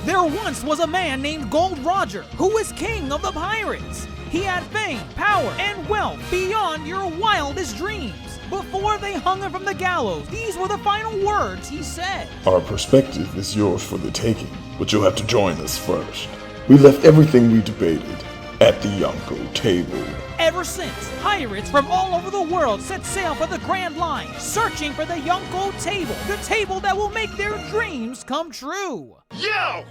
There once was a man named Gold Roger who was king of the pirates. He had fame, power, and wealth beyond your wildest dreams. Before they hung him from the gallows, these were the final words he said. Our perspective is yours for the taking, but you'll have to join us first. We left everything we debated at the Yonko table. Ever since, pirates from all over the world set sail for the Grand Line, searching for the Yonko table, the table that will make their dreams come true. Yo,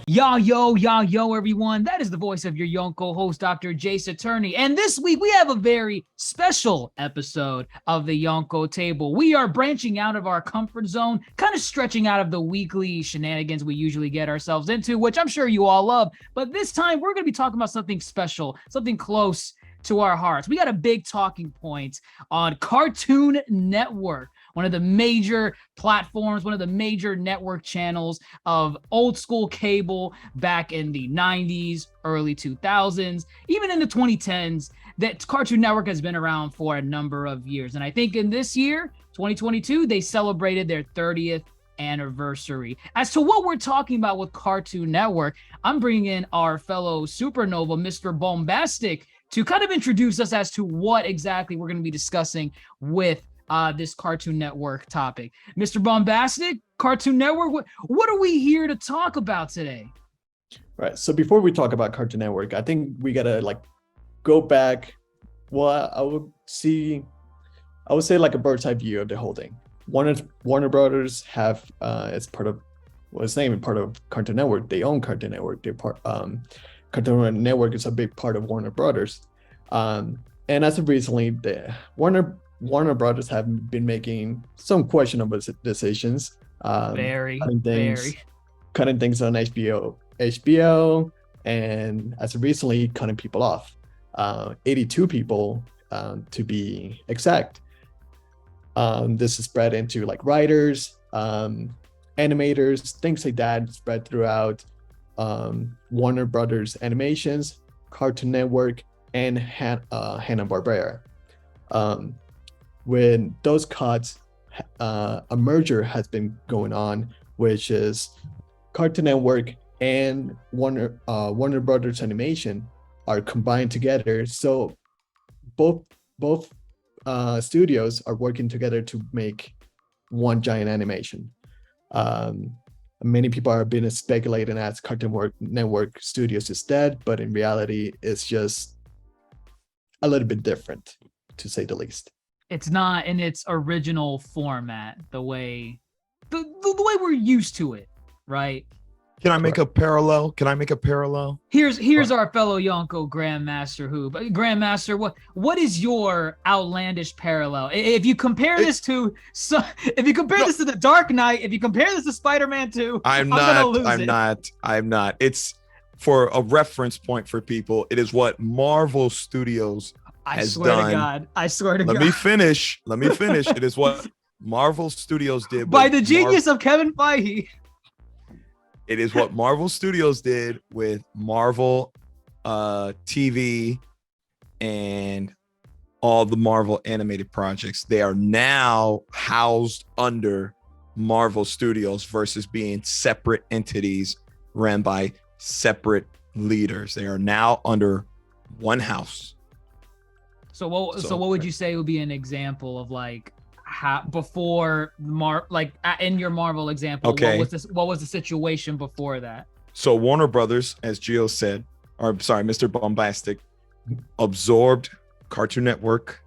everyone. That is the voice of your Yonko host, DrJaceAttorney. And this week, we have a very special episode of the Yonko table. We are branching out of our comfort zone, kind of stretching out of the weekly shenanigans we usually get ourselves into, which I'm sure you all love. But this time, we're going to be talking about something special, something close to our hearts. We got a big talking point on Cartoon Network, one of the major platforms, one of the major network channels of old school cable back in the 90s, early 2000s, even in the 2010s. That Cartoon Network has been around for a number of years. And I think in this year, 2022, they celebrated their 30th anniversary. As to what we're talking about with Cartoon Network, I'm bringing in our fellow supernova, Mr. Bombastic, to kind of introduce us as to what exactly we're going to be discussing with this Cartoon Network topic. Mr. Bombastic, Cartoon Network, what are we here to talk about today? Right. So before we talk about Cartoon Network, I think we gotta go back. Well, I would say like a bird's eye view of the whole thing. Warner Brothers have as part of it's not even part of Cartoon Network. They own Cartoon Network. They're part Cartoon Network is a big part of Warner Brothers. And as of recently, the Warner Brothers have been making some questionable decisions. Cutting things on HBO, and as of recently, cutting people off. 82 people, to be exact. This is spread into like writers, animators, things like that, spread throughout Warner Brothers Animations, Cartoon Network, and Hanna-Barbera. With those cuts, a merger has been going on, which is Cartoon Network and Warner Brothers Animation are combined together. So both studios are working together to make one giant animation. Many people are being speculating as Cartoon Network Studios is dead, but in reality, it's just a little bit different, to say the least. It's not in its original format, the way we're used to it, right? Can I make a parallel? Here's our fellow Yonko Grandmaster Grandmaster, what is your outlandish parallel? If you compare this to The Dark Knight, if you compare this to Spider-Man 2, I'm not. It's for a reference point for people. It is what Marvel Studios has done. I swear to God. Let me finish. It is what Marvel Studios did by the genius of Kevin Feige. It is what Marvel Studios did with Marvel TV and all the Marvel animated projects. They are now housed under Marvel Studios versus being separate entities ran by separate leaders. They are now under one house. So what would you say would be an example of like how before in your Marvel example? Okay. What was the situation before that? So Warner Brothers, as Gio said, Mr. Bombastic, absorbed Cartoon Network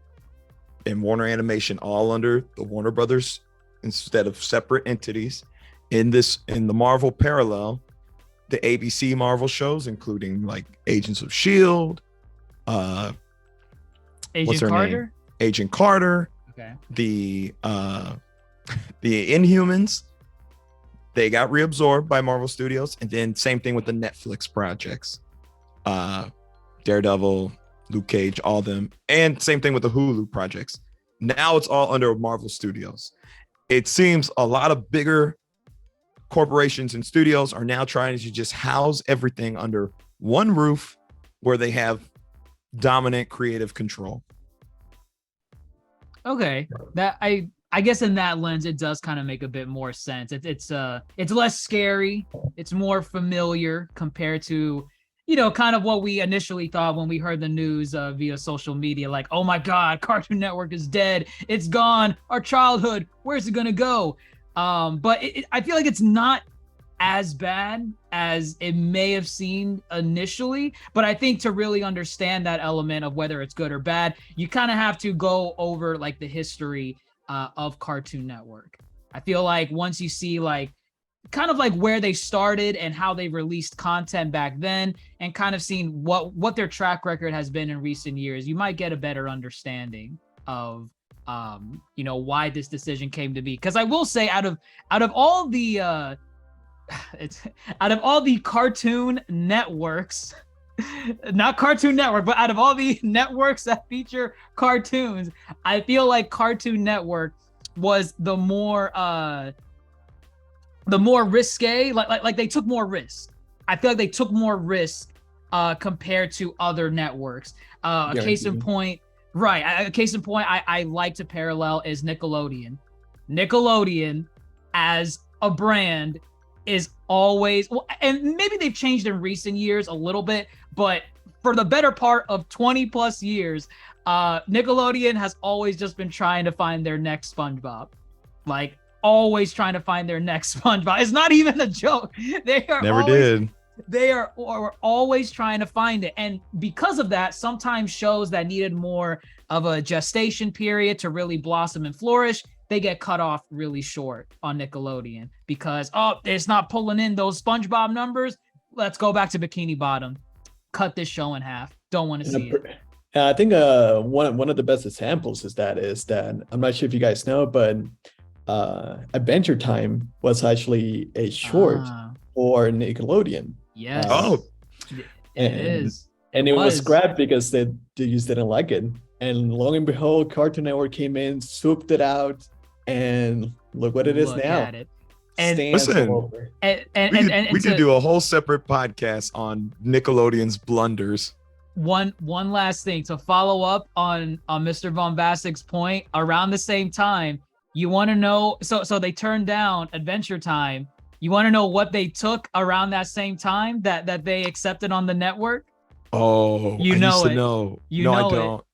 and Warner Animation all under the Warner Brothers instead of separate entities. In the Marvel parallel, the ABC Marvel shows, including like Agents of S.H.I.E.L.D., Agent Carter. Okay. The Inhumans, they got reabsorbed by Marvel Studios, and then same thing with the Netflix projects, Daredevil, Luke Cage, all them, and same thing with the Hulu projects. Now it's all under Marvel Studios. It seems a lot of bigger corporations and studios are now trying to just house everything under one roof where they have dominant creative control. Okay, that I I guess in that lens, it does kind of make a bit more sense. It's less scary. It's more familiar compared to, kind of what we initially thought when we heard the news via social media. Like, oh my God, Cartoon Network is dead. It's gone. Our childhood. Where's it gonna go? But I feel like it's not as bad as it may have seemed initially. But I think to really understand that element of whether it's good or bad, you kind of have to go over like the history of Cartoon Network. I feel like once you see like kind of like where they started and how they released content back then, and kind of seeing what their track record has been in recent years, you might get a better understanding of why this decision came to be. Because I will say, out of all the out of all the cartoon networks, not Cartoon Network, but out of all the networks that feature cartoons, I feel like Cartoon Network was the more risque. Like they took more risk. I feel like they took more risk compared to other networks. Case in point, right? Case in point, I like to parallel is Nickelodeon. Nickelodeon as a brand is always, and maybe they've changed in recent years a little bit, but for the better part of 20 plus years, Nickelodeon has always just been trying to find their next SpongeBob. Like, always trying to find their next SpongeBob. It's not even a joke. They are Never always, did. They are always trying to find it. And because of that, sometimes shows that needed more of a gestation period to really blossom and flourish, they get cut off really short on Nickelodeon because, it's not pulling in those SpongeBob numbers. Let's go back to Bikini Bottom. Cut this show in half. Don't want to see it. I think one of the best examples is that I'm not sure if you guys know, but Adventure Time was actually a short for Nickelodeon. Yes. It is. And it was scrapped because they just didn't like it. And lo and behold, Cartoon Network came in, swooped it out, and look what it is now. At it. And listen, we could do a whole separate podcast on Nickelodeon's blunders. One last thing to follow up on Mr. Bombastic's point. Around the same time, you want to know, so they turned down Adventure Time. You want to know what they took around that same time that they accepted on the network? Oh, you know it. No, I don't.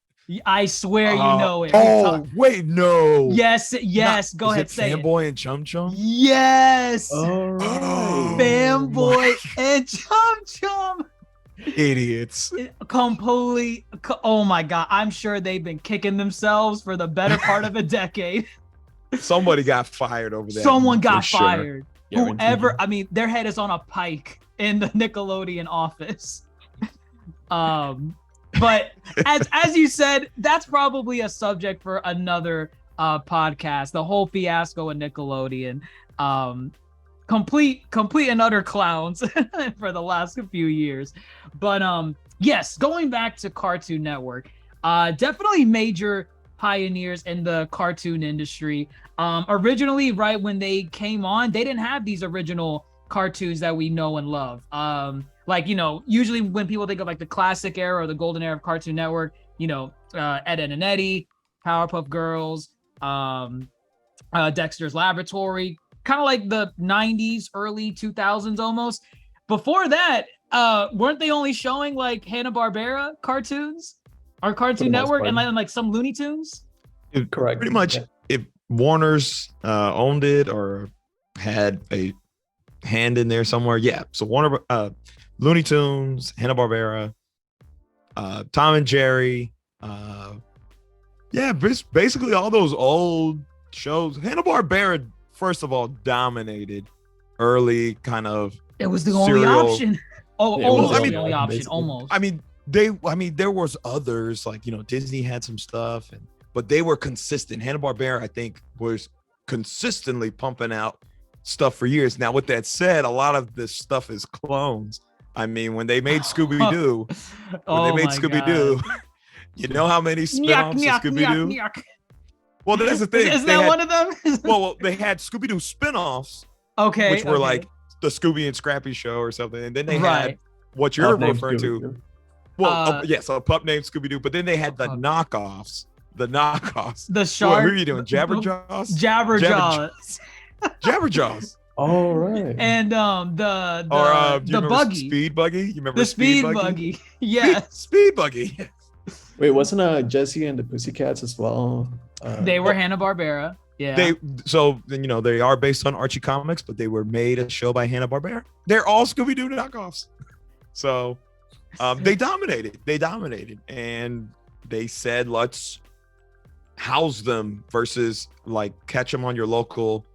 I swear you know it. Wait, no. Yes. Go ahead, say it. Fanboy and Chum Chum? Yes. All right. Fanboy and Chum Chum. Idiots. Completely. Oh my God. I'm sure they've been kicking themselves for the better part of a decade. Somebody got fired over there. Someone got fired. Sure. Whoever, I mean, their head is on a pike in the Nickelodeon office. But as you said, that's probably a subject for another podcast. The whole fiasco of Nickelodeon, complete and utter clowns for the last few years. But yes, going back to Cartoon Network, definitely major pioneers in the cartoon industry. Originally, right when they came on, they didn't have these original cartoons that we know and love. Like, usually when people think of like the classic era or the golden era of Cartoon Network, Ed, Edd and Eddy, Powerpuff Girls, Dexter's Laboratory, kind of like the 90s, early 2000s almost. Before that, weren't they only showing like Hanna-Barbera cartoons or Cartoon Network and like some Looney Tunes? Correct. Pretty much, if Warner's owned it or had a hand in there somewhere, yeah. So Warner, Looney Tunes, Hanna-Barbera, Tom and Jerry, basically all those old shows. Hanna-Barbera, first of all, dominated early kind of. It was the only option. Almost the only option. Basically. Almost. I mean, there was others like Disney had some stuff, but they were consistent. Hanna-Barbera, I think, was consistently pumping out stuff for years. Now, with that said, a lot of this stuff is clones. I mean, when they made Scooby-Doo, you know how many spin-offs of Scooby-Doo? Well, that's the thing. Isn't that one of them? well, they had Scooby-Doo spin-offs, which were like the Scooby and Scrappy show or something. And then they had what you're referring to. Well, so a pup named Scooby-Doo, but then they had the knockoffs, the knockoffs. The shark. Who are you doing? Jabberjaws? Jabberjaws. Jabberjaws. Oh, right. And Do you remember buggy. Speed Buggy? You remember The speed buggy. Yes. Speed Buggy. Wait, wasn't Jesse and the Pussycats as well? They were Hanna-Barbera. Yeah. They are based on Archie comics, but they were made a show by Hanna-Barbera. They're all Scooby-Doo knockoffs. So they dominated. And they said, let's house them versus like catch them on your local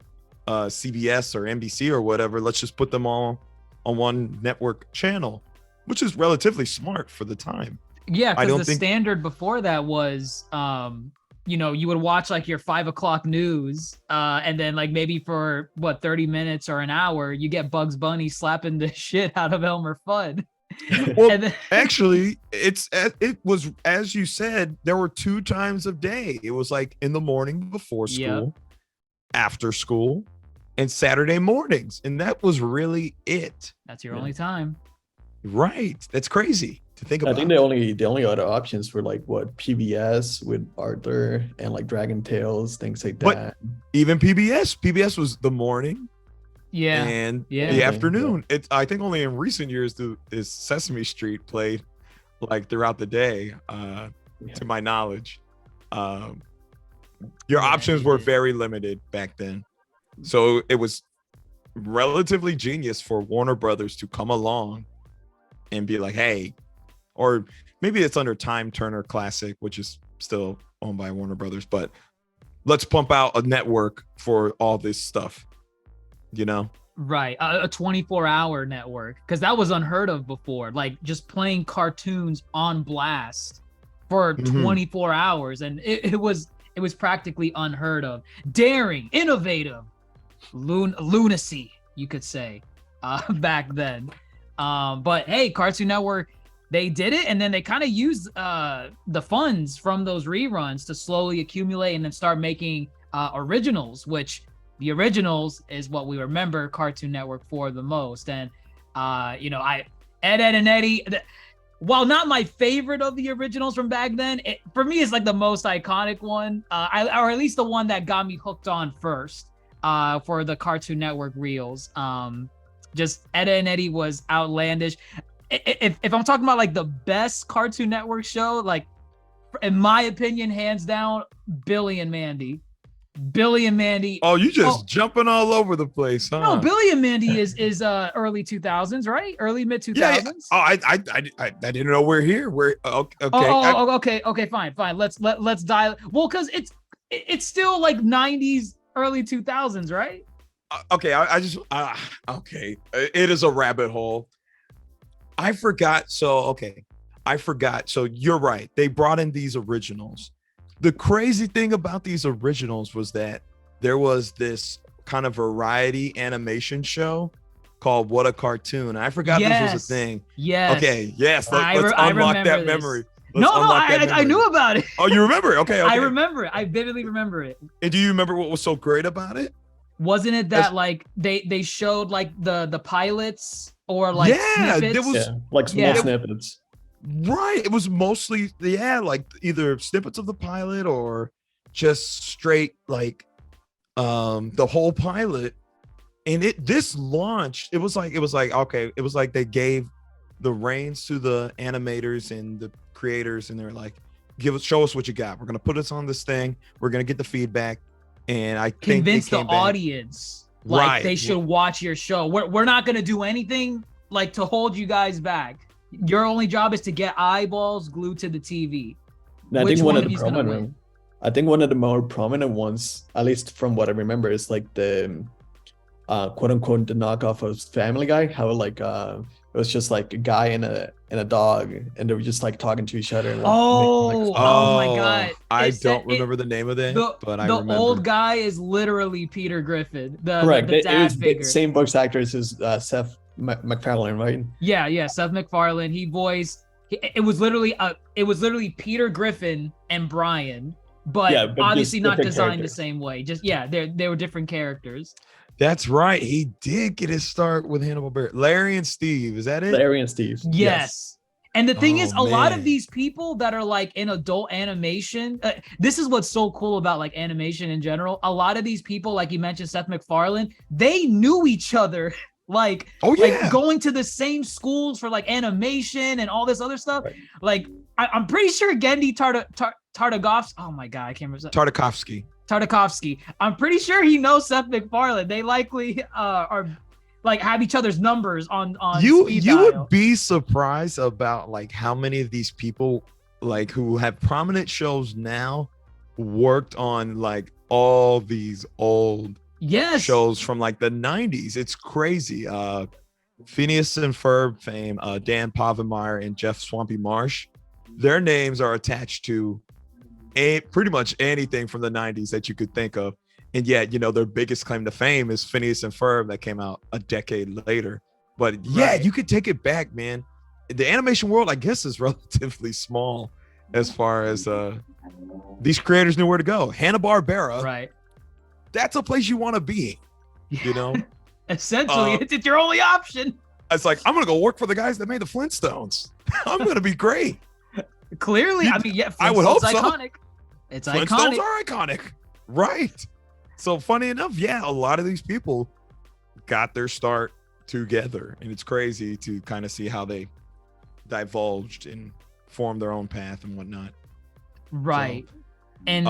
CBS or NBC or whatever. Let's just put them all on one network channel, which is relatively smart for the time. Yeah, because the standard before that was, you would watch like your 5 o'clock news, and then like maybe for 30 minutes or an hour, you get Bugs Bunny slapping the shit out of Elmer Fudd. Well, actually, it was, as you said, there were 2 times of day. It was like in the morning before school, after school, and Saturday mornings, and that was really it. That's your only time. Right. That's crazy to think about. I think the only other options were like PBS with Arthur and like Dragon Tales, things like that. But even PBS was the morning. Yeah. And the afternoon. It's, I think only in recent years is Sesame Street played like throughout the day, to my knowledge. Your options were very limited back then. So it was relatively genius for Warner Brothers to come along and be like, hey, or maybe it's under Time Turner Classic, which is still owned by Warner Brothers, but let's pump out a network for all this stuff, Right. A 24-hour network, because that was unheard of before, like just playing cartoons on blast for 24 hours. And it was practically unheard of. Daring, innovative, lunacy, you could say, back then. But hey, Cartoon Network, they did it, and then they kind of used the funds from those reruns to slowly accumulate and then start making originals, which the originals is what we remember Cartoon Network for the most. And Ed, and Eddie, while not my favorite of the originals from back then, for me it's like the most iconic one, or at least the one that got me hooked on first for the Cartoon Network reels. Just Ed, and Eddie was outlandish. If I'm talking about like the best Cartoon Network show, like in my opinion, hands down, Billy and Mandy. Oh, you just jumping all over the place, huh? No, Billy and Mandy is early 2000s, right? Early mid 2000s. Yeah. Oh, I didn't know we're here. We're okay. Okay, fine. Let's dial. Well, because it's still like 90s, early 2000s, right? Okay, okay. It is a rabbit hole. I forgot. So you're right. They brought in these originals. The crazy thing about these originals was that there was this kind of variety animation show called What a Cartoon. I forgot this was a thing. Yes. Okay. Yes. Let's unlock that memory. I knew about it. Oh, you remember it? Okay. I remember it. I vividly remember it. And do you remember what was so great about it? Wasn't it that like they showed like the pilots or like snippets? There was like small snippets. Right. It was mostly like either snippets of the pilot or just straight like the whole pilot. And this launched, it was like they gave the reins to the animators and the creators, and they're like, show us what you got. We're gonna put us on this thing, we're gonna get the feedback, and I think convince the audience like they should watch your show. We're not gonna do anything like to hold you guys back. Your only job is to get eyeballs glued to the TV. I think one of the more prominent ones, at least from what I remember, is like the quote unquote the knockoff of Family Guy. How like it was just like a guy and a dog, and they were just like talking to each other. And, like, oh my god! I don't remember the name of it, but I remember. The old guy is literally Peter Griffin. Correct. The dad figure. Same voice actors as Seth MacFarlane, right? Yeah. Seth MacFarlane. He voiced. It was literally Peter Griffin and Brian, but obviously not designed the same way. Just they were different characters. That's right. He did get his start with Hanna-Barbera. Larry and Steve. Is that it? Larry and Steve. Yes. And the thing is, a lot of man. these people that are like in adult animation, this is what's so cool about like animation in general. A lot of these people, like you mentioned, Seth MacFarlane, they knew each other. Like, Oh, like yeah. going to the same schools for like animation and all this other stuff. Right. Like, I'm pretty sure Gendy Tartakovsky. Oh my god, I can't remember. Tartakovsky. I'm pretty sure he knows Seth MacFarlane. They likely are like have each other's numbers on You speed would dial. be surprised about like how many of these people like who have prominent shows now worked on like all these old shows from like the 90s. It's crazy. Phineas and Ferb fame, Dan Povenmire and Jeff Swampy Marsh, their names are attached to pretty much anything from the 90s that you could think of. And yet, you know, their biggest claim to fame is Phineas and Ferb that came out a decade later. But yeah, you could take it back, man. The animation world, I guess, is relatively small as far as these creators knew where to go. Hanna-Barbera, Right. That's a place you want to be, you know? Essentially, it's your only option. It's like, I'm going to go work for the guys that made the Flintstones. I'm going to be great. Clearly, I mean, yeah, I would hope so. Iconic. It's Flintstones iconic. are iconic. Right. So funny enough, yeah, a lot of these people got their start together. And it's crazy to kind of see how they divulged and formed their own path and whatnot. Right. So, and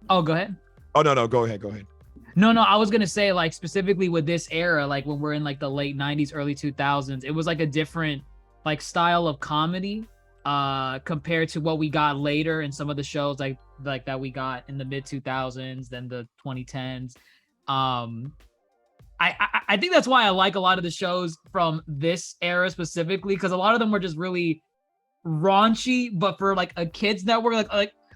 oh, go ahead. Oh, no, go ahead. No, I was gonna say, like, specifically with this era, like when we're in like the late 90s, early 2000s, it was like a different like style of comedy compared to what we got later in some of the shows like that we got in the mid 2000s, then the 2010s. I think that's why I like a lot of the shows from this era specifically, because a lot of them were just really raunchy, but for like a kids network,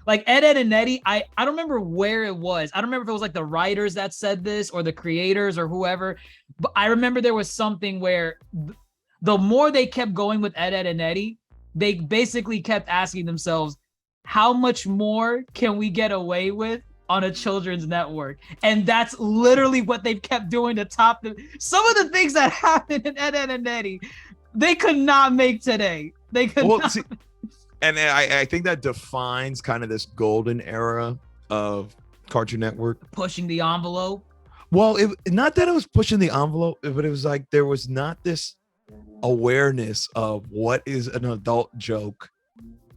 like Ed, Edd and Eddy, I don't remember where it was. I don't remember if it was like the writers that said this or the creators or whoever, but I remember there was something where the more they kept going with Ed, Edd and Eddy, they basically kept asking themselves, how much more can we get away with on a children's network? And that's literally what they've kept doing to top them. Some of the things that happened in Ed, Edd and Eddy, they could not make today. They could not. See, and I think that defines kind of this golden era of Cartoon Network. Pushing the envelope. Well, not that it was pushing the envelope, but it was like there was not this awareness of what is an adult joke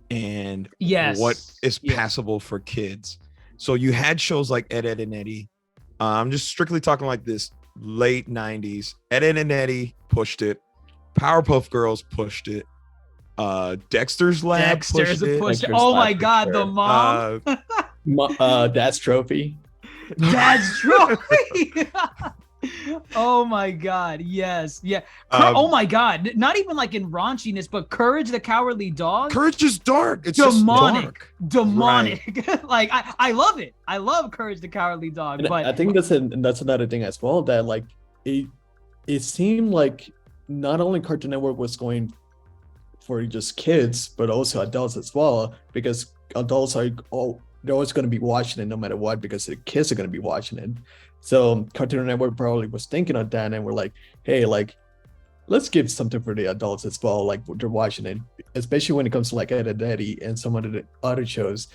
and what is passable for kids. So you had shows like Ed, Edd and Eddy. I'm just strictly talking like this late 90s. Ed, Edd and Eddy pushed it. Powerpuff Girls pushed it. Dexter's Lab pushed it. Oh my God, the mom. Dad's Trophy. Dad's Trophy. Oh my God, yes, yeah. Oh my God, not even like in raunchiness, but Courage the Cowardly Dog. Courage is dark. It's demonic. Right. Like I love it. I love Courage the Cowardly Dog. And but I think that's another thing as well, that like it seemed like not only Cartoon Network was going for just kids, but also adults as well, because adults they're always going to be watching it no matter what, because the kids are going to be watching it. So Cartoon Network probably was thinking of that, and we're like, hey, like, let's give something for the adults as well, like they're watching it, especially when it comes to like Ed, Edd and Eddy and some of the other shows.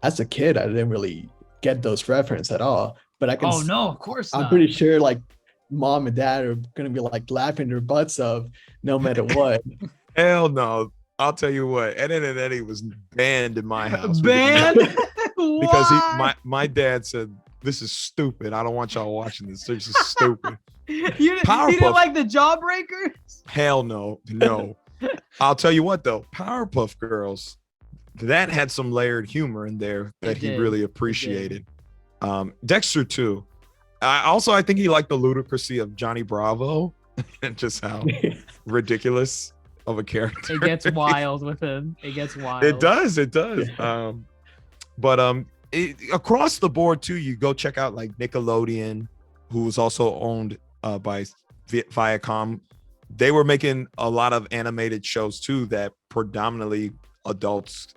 As a kid, I didn't really get those references at all, but I can. Oh no, of course not. I'm pretty sure like mom and dad are going to be like laughing their butts off no matter what. Hell no. I'll tell you what, Ed, Edd and Eddy was banned in my house. Banned? Because my dad said, this is stupid. I don't want y'all watching this. This is stupid. You didn't like the Jawbreakers? Hell no. I'll tell you what though, Powerpuff Girls, that had some layered humor in there that he really appreciated. Dexter too. I think he liked the ludicrousy of Johnny Bravo and just how ridiculous of a character. It gets wild with him. It gets wild. It does. But across the board too, you go check out like Nickelodeon, who was also owned by Viacom. They were making a lot of animated shows too that predominantly adults,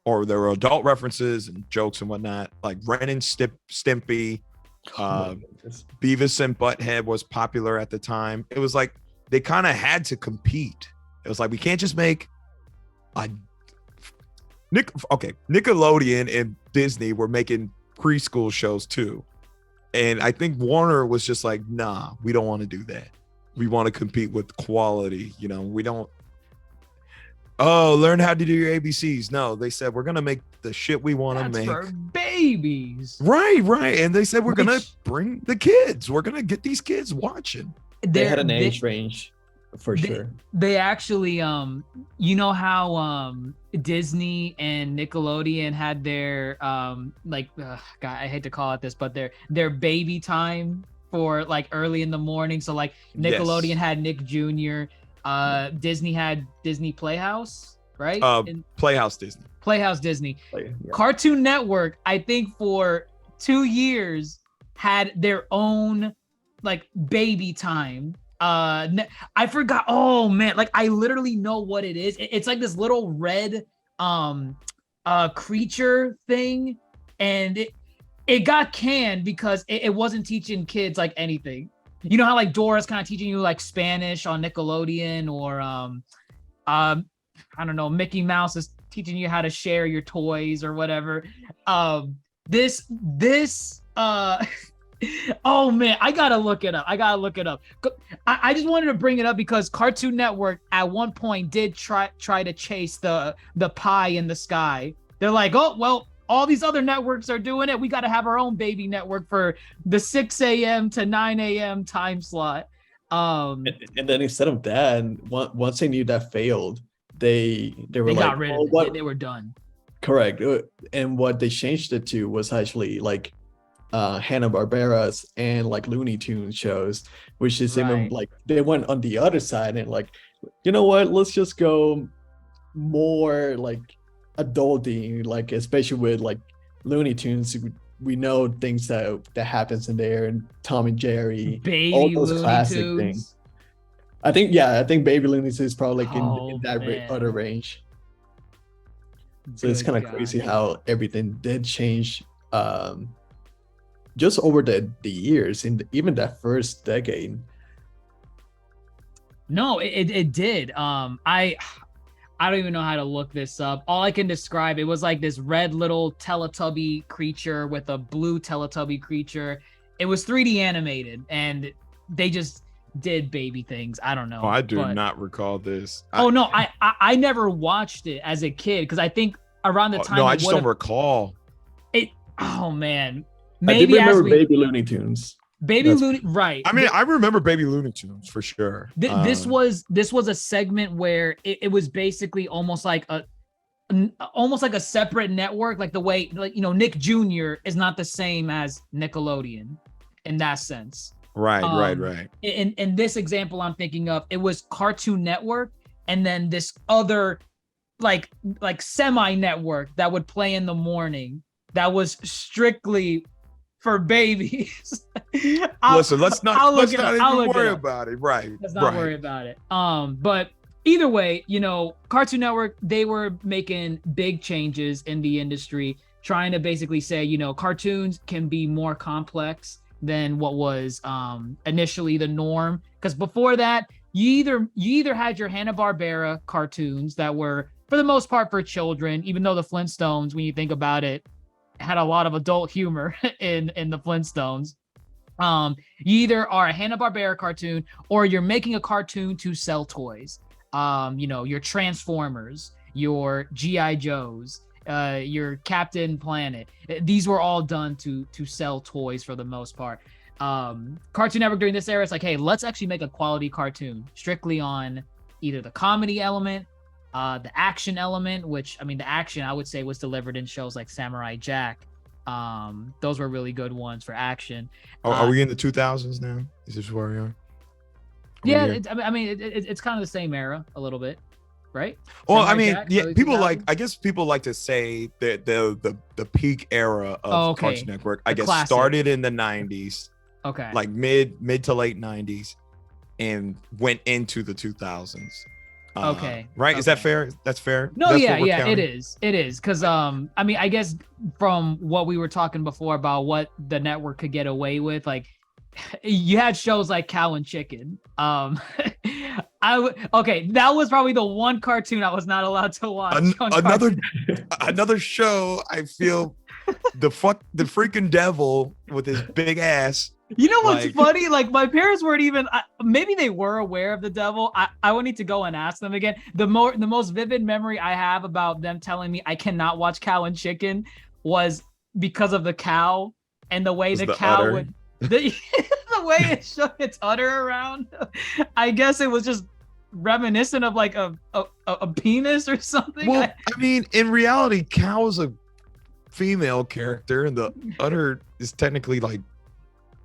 or there were adult references and jokes and whatnot, like Ren and Stimpy. Beavis and Butthead was popular at the time. It was like they kind of had to compete It was like, we can't just make a Nickelodeon and Disney were making preschool shows too. And I think Warner was just like, nah, we don't want to do that. We want to compete with quality. You know, we don't. Oh, learn how to do your ABCs. No, they said, we're going to make the shit we want to make. For babies. Right. And they said, we're going to bring the kids. We're going to get these kids watching. They had an age range for sure. They actually, you know how Disney and Nickelodeon had their, God, I hate to call it this, but their baby time for like early in the morning. So like Nickelodeon had Nick Jr., Disney had Disney Playhouse, right? Playhouse Disney. Cartoon Network, I think for 2 years had their own like baby time. I forgot. Oh man, like I literally know what it is. It's like this little red creature thing, and it got canned because it wasn't teaching kids like anything. You know how like Dora's kind of teaching you like Spanish on Nickelodeon, or I don't know, Mickey Mouse is teaching you how to share your toys or whatever. This oh man, I gotta look it up. I just wanted to bring it up because Cartoon Network at one point did try to chase the pie in the sky. They're like, oh well, all these other networks are doing it. We got to have our own baby network for the 6 a.m. to 9 a.m. time slot. And then instead of that, once they knew that failed, they were got rid of it. They were done. Correct. And what they changed it to was actually like Hanna-Barbera's and like Looney Tunes shows, which is even like they went on the other side and like, you know what? Let's just go more like adulting, like especially with like Looney Tunes. We know things that happens in there, and Tom and Jerry, Baby all those Looney classic Tunes. things. I think Baby Looney Tunes is probably like in that other range. So it's kind of crazy how everything did change just over the years, in even that first decade. No, it did. I don't even know how to look this up. All I can describe, it was like this red little Teletubby creature with a blue Teletubby creature. It was 3D animated, and they just did baby things. I don't know. Oh, I do not recall this. I never watched it as a kid because I think around the time. No, I just don't recall it. Oh man, maybe I do remember Baby Looney Tunes. Right. I mean, I remember Baby Looney Tunes for sure. This was a segment where it was basically almost like a separate network, like the way, like, you know, Nick Jr. is not the same as Nickelodeon in that sense. Right. In this example I'm thinking of, it was Cartoon Network, and then this other like semi-network that would play in the morning that was strictly for babies. Listen, let's not even worry about it. Right. Let's not worry about it. But either way, you know, Cartoon Network, they were making big changes in the industry, trying to basically say, you know, cartoons can be more complex than what was initially the norm. Because before that, you either had your Hanna-Barbera cartoons that were, for the most part, for children, even though the Flintstones, when you think about it, had a lot of adult humor in the Flintstones. You either are a Hanna-Barbera cartoon, or you're making a cartoon to sell toys. You know, your Transformers, your G.I. Joes, your Captain Planet. These were all done to sell toys for the most part. Cartoon Network during this era, it's like, hey, let's actually make a quality cartoon strictly on either the comedy element, the action element, which, I mean, the action I would say was delivered in shows like Samurai Jack. Those were really good ones for action. Are we in the 2000s now? Is this where we are? It's kind of the same era a little bit, right? Well, Samurai I mean, Jack, yeah, people 2000s? like, I guess people like to say that the peak era of Cartoon Network, I guess, classic. started in the 90s, Okay. like mid to late 90s, and went into the 2000s. Okay. Right? Is that fair? That's fair? No, That's yeah, what we're it counting? is. It is. Because, I mean, I guess from what we were talking before about what the network could get away with, like, you had shows like Cow and Chicken. Okay, that was probably the one cartoon I was not allowed to watch. Another show. I feel the freaking devil with his big ass. You know what's funny? Like my parents weren't even. Maybe they were aware of the devil. I would need to go and ask them again. The most vivid memory I have about them telling me I cannot watch Cow and Chicken was because of the cow and the way the cow udder. Would the way it shook its udder around. I guess it was just reminiscent of like a penis or something. Well, I mean, in reality, cow is a female character, and the udder is technically like,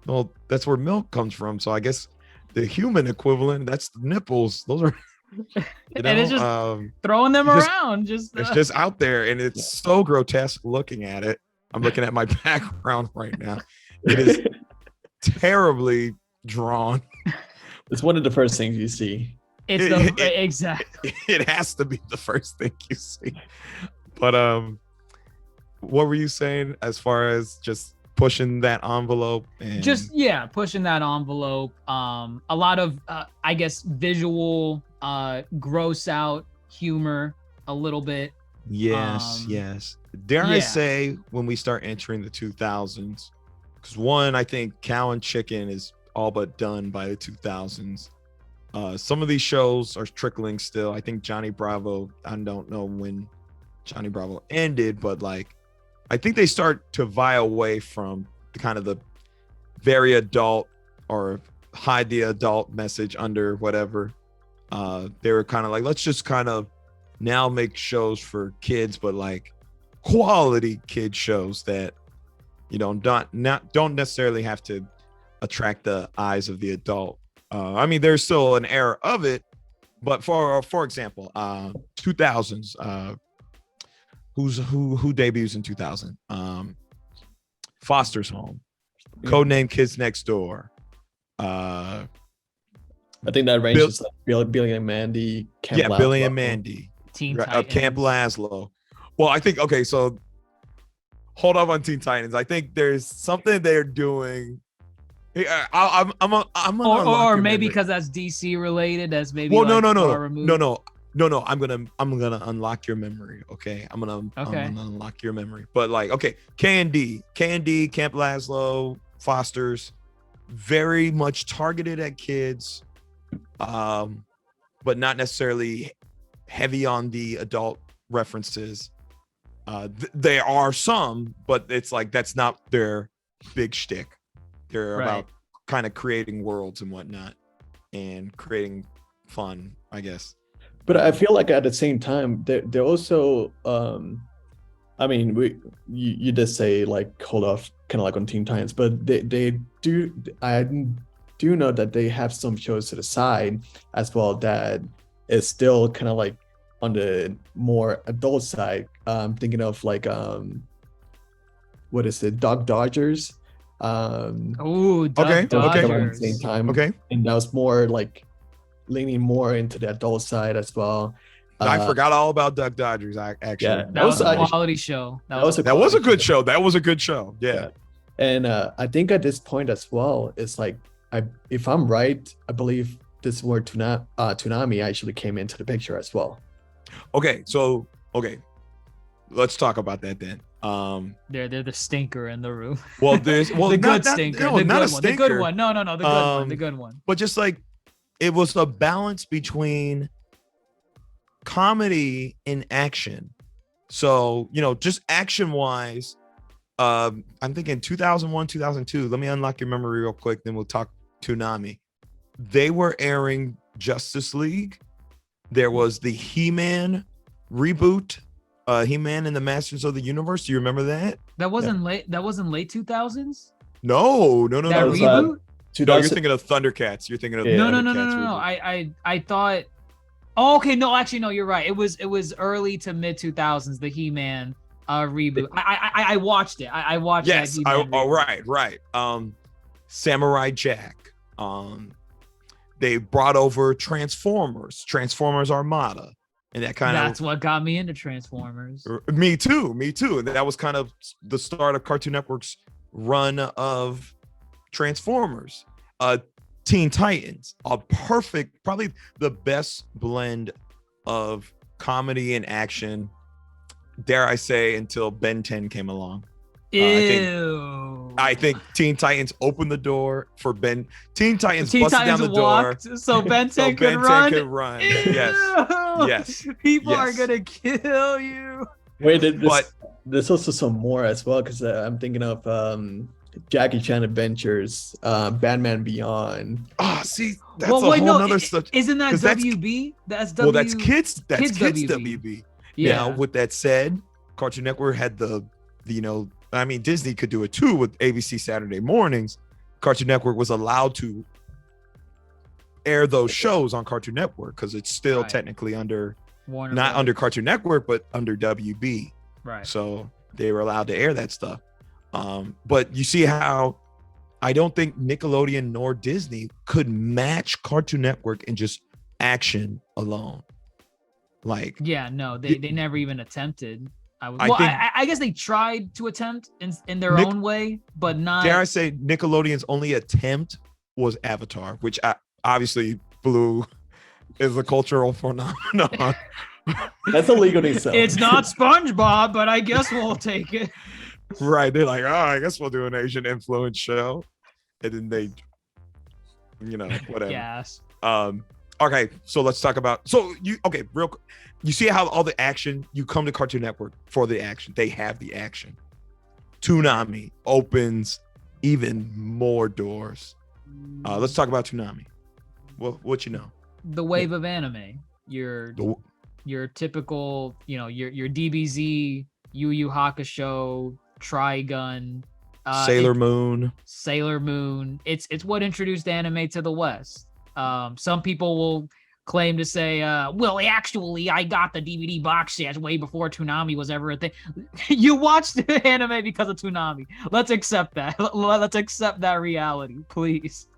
well, that's where milk comes from. So I guess the human equivalent, that's the nipples. Those are, and it's just throwing them around. It's just out there, and it's so grotesque looking at it. I'm looking at my background right now. It is terribly drawn. It's one of the first things you see. Exactly. It has to be the first thing you see. But what were you saying as far as just pushing that envelope? And pushing that envelope. A lot of I guess visual gross out humor a little bit. Yes. Dare I say, when we start entering the 2000s, because one, I think Cow and Chicken is all but done by the 2000s. Some of these shows are trickling still. I think Johnny Bravo, I don't know when Johnny Bravo ended, but like, I think they start to vie away from the kind of the very adult or hide the adult message under whatever. They were kind of like, let's just kind of now make shows for kids, but like quality kid shows that, you know, don't necessarily have to attract the eyes of the adult. I mean, there's still an era of it, but for example, 2000s, who debuts in 2000? Foster's Home, Codename Kids Next Door. I think that ranges like Billy and Mandy. Billy and Mandy. Teen Titans. Camp Lazlo. Well, I think, okay, so hold up on Teen Titans. I think there's something they're doing. I'm or maybe because that's DC related. That's maybe. Well, no. I'm gonna unlock your memory. Okay, I'm gonna unlock your memory. But like, okay, K&D, Camp Lazlo, Foster's, very much targeted at kids, but not necessarily heavy on the adult references. There are some, but it's like that's not their big shtick. They're about kind of creating worlds and whatnot, and creating fun, I guess. But I feel like at the same time, they're also, I mean, you just say like hold off, kind of like on Teen Titans, but they do. I do know that they have some shows to the side as well that is still kind of like on the more adult side. Thinking of like what is it, Dog Dodgers? Dodgers. At the same time. Okay. And that was more like leaning more into the adult side as well. I forgot all about Duck Dodgers. Actually, that was a quality show. That was a good show. That was a good show. Yeah. And I think at this point as well, it's like if I'm right, I believe this word Toonami actually came into the picture as well. Okay, let's talk about that then. They're the stinker in the room. Well, there's the good stinker. No, the not good a one. stinker. The good one. No, the good one. The good one. But just like it was a balance between comedy and action. So, you know, just action wise, I'm thinking 2001, 2002. Let me unlock your memory real quick, then we'll talk Toonami. They were airing Justice League. There was the He-Man reboot, He-Man and the Masters of the Universe. Do you remember that? That wasn't late 2000s? No. That reboot? No, you're thinking of Thundercats. You're thinking of No. I thought. Oh, okay. No, actually, no. You're right. It was early to mid 2000s. The He-Man reboot. I watched it. I watched. Yes. Right. Samurai Jack. They brought over Transformers Armada, and that's what got me into Transformers. Me too. And that was kind of the start of Cartoon Network's run of Transformers. Teen Titans, a perfect, probably the best blend of comedy and action, dare I say, until Ben 10 came along. I think Teen Titans opened the door for Ben. Teen Titans busted down the door so Ben 10 could run. Yes. People are gonna kill you. Wait, there's also some more as well, because I'm thinking of Jackie Chan Adventures, Batman Beyond. See, that's a whole nother stuff. Isn't that WB? That's W. Well, that's kids. That's kids WB. Yeah. Now, with that said, Cartoon Network had I mean, Disney could do it too with ABC Saturday mornings. Cartoon Network was allowed to air those shows on Cartoon Network because it's still technically under under Cartoon Network, but under WB. Right. So they were allowed to air that stuff. But you see how I don't think Nickelodeon nor Disney could match Cartoon Network in just action alone. Like, yeah, no, they never even attempted. I guess they tried to attempt in their own way, but not. Dare I say, Nickelodeon's only attempt was Avatar, which obviously is a cultural phenomenon. That's illegal to sell. It's not SpongeBob, but I guess we'll take it. Right? They're like, I guess we'll do an Asian influence show, and then they, whatever. Yes. Okay, so let's talk about real quick. You see how all the action, you come to Cartoon Network for the action. They have the action. Toonami opens even more doors. Let's talk about Toonami. What you know? The wave of anime. Your typical, your DBZ, Yu Yu Hakusho, Trigun, Sailor Moon. It's what introduced anime to the West. Some people will claim to say, well, actually, I got the DVD box set way before Toonami was ever a thing. You watched the anime because of Toonami. Let's accept that. Let's accept that reality, please.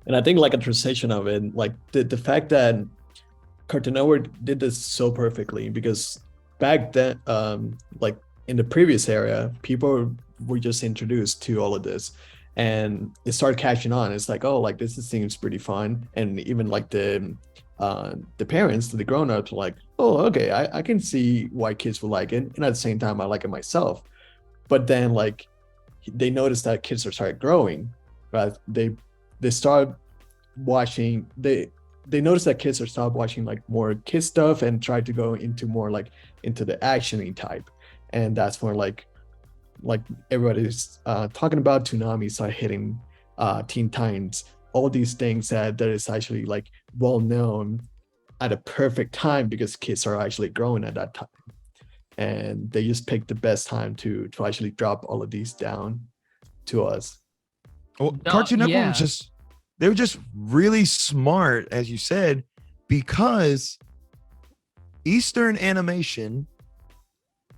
And I think like a translation of it, like the fact that Cartoon Network did this so perfectly, because back then, like in the previous era, people were just introduced to all of this. And it started catching on. It's like, oh, like this seems pretty fun. And even like the parents, the grown-ups, are like, oh, okay, I can see why kids would like it. And at the same time, I like it myself. But then like they noticed that kids started growing, right? They start watching, they noticed that kids are stopped watching like more kid stuff and tried to go into more like into the action-y type. And that's where like everybody's talking about Toonami, started hitting Teen Titans, all these things that is actually like well known at a perfect time, because kids are actually growing at that time, and they just picked the best time to actually drop all of these down to us. Well, Cartoon Network was just, they were just really smart, as you said, because Eastern animation,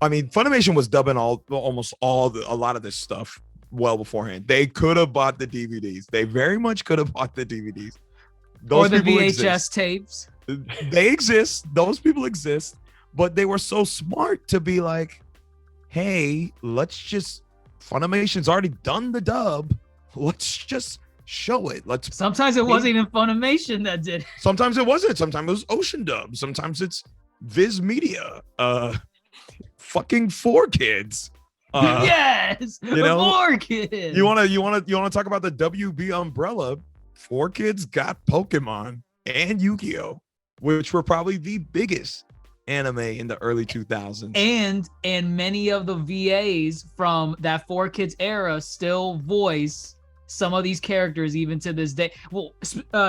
I mean, Funimation was dubbing a lot of this stuff well beforehand. They could have bought the DVDs. They very much could have bought the DVDs. Or the VHS tapes. They exist. Those people exist. But they were so smart to be like, hey, Funimation's already done the dub. Let's just show it. Sometimes it wasn't even Funimation that did it. Sometimes it wasn't. Sometimes it was Ocean Dub. Sometimes it's Viz Media. Fucking 4Kids. Yes, 4Kids. You wanna talk about the WB umbrella? 4Kids got Pokemon and Yu-Gi-Oh, which were probably the biggest anime in the early 2000s. And many of the VAs from that 4Kids era still voice some of these characters even to this day. Well,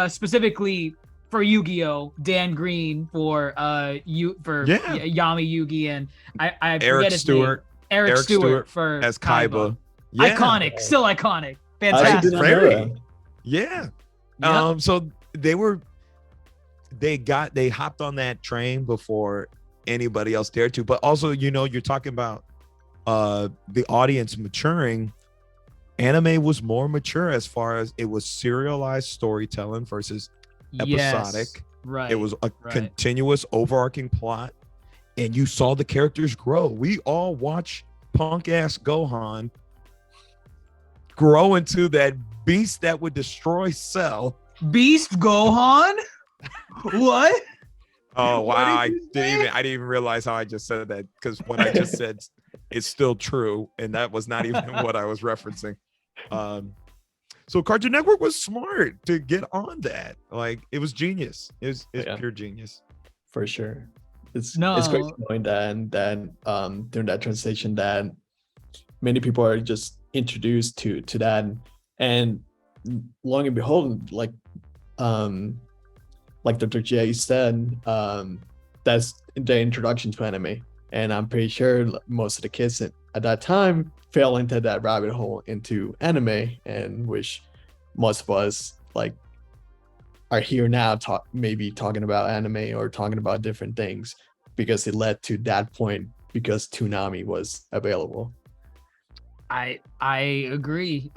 specifically for Yu-Gi-Oh, Dan Green for Yami Yugi, and I forget his name. Eric Stewart for as Kaiba. Yeah. Iconic, still iconic. Fantastic. Yeah. Yep. So they hopped on that train before anybody else dared to. But also, you're talking about the audience maturing. Anime was more mature as far as it was serialized storytelling versus episodic. Yes, right. It was a continuous overarching plot, and you saw the characters grow. We all watch punk ass Gohan grow into that beast that would destroy Cell. Beast Gohan? What? Oh What wow! I did you didn't say? even realize how I just said that, because what I just said is still true, and that was not even what I was referencing. So Cartoon Network was smart to get on that. Like, it was genius. It's pure genius. For sure. It's No. crazy knowing that during that transition that many people are just introduced to that, and long and behold, like Dr. J said, that's the introduction to anime. And I'm pretty sure most of the kids at that time fell into that rabbit hole into anime, and which most of us like are here now maybe talking about anime or talking about different things because it led to that point because Toonami was available. I agree.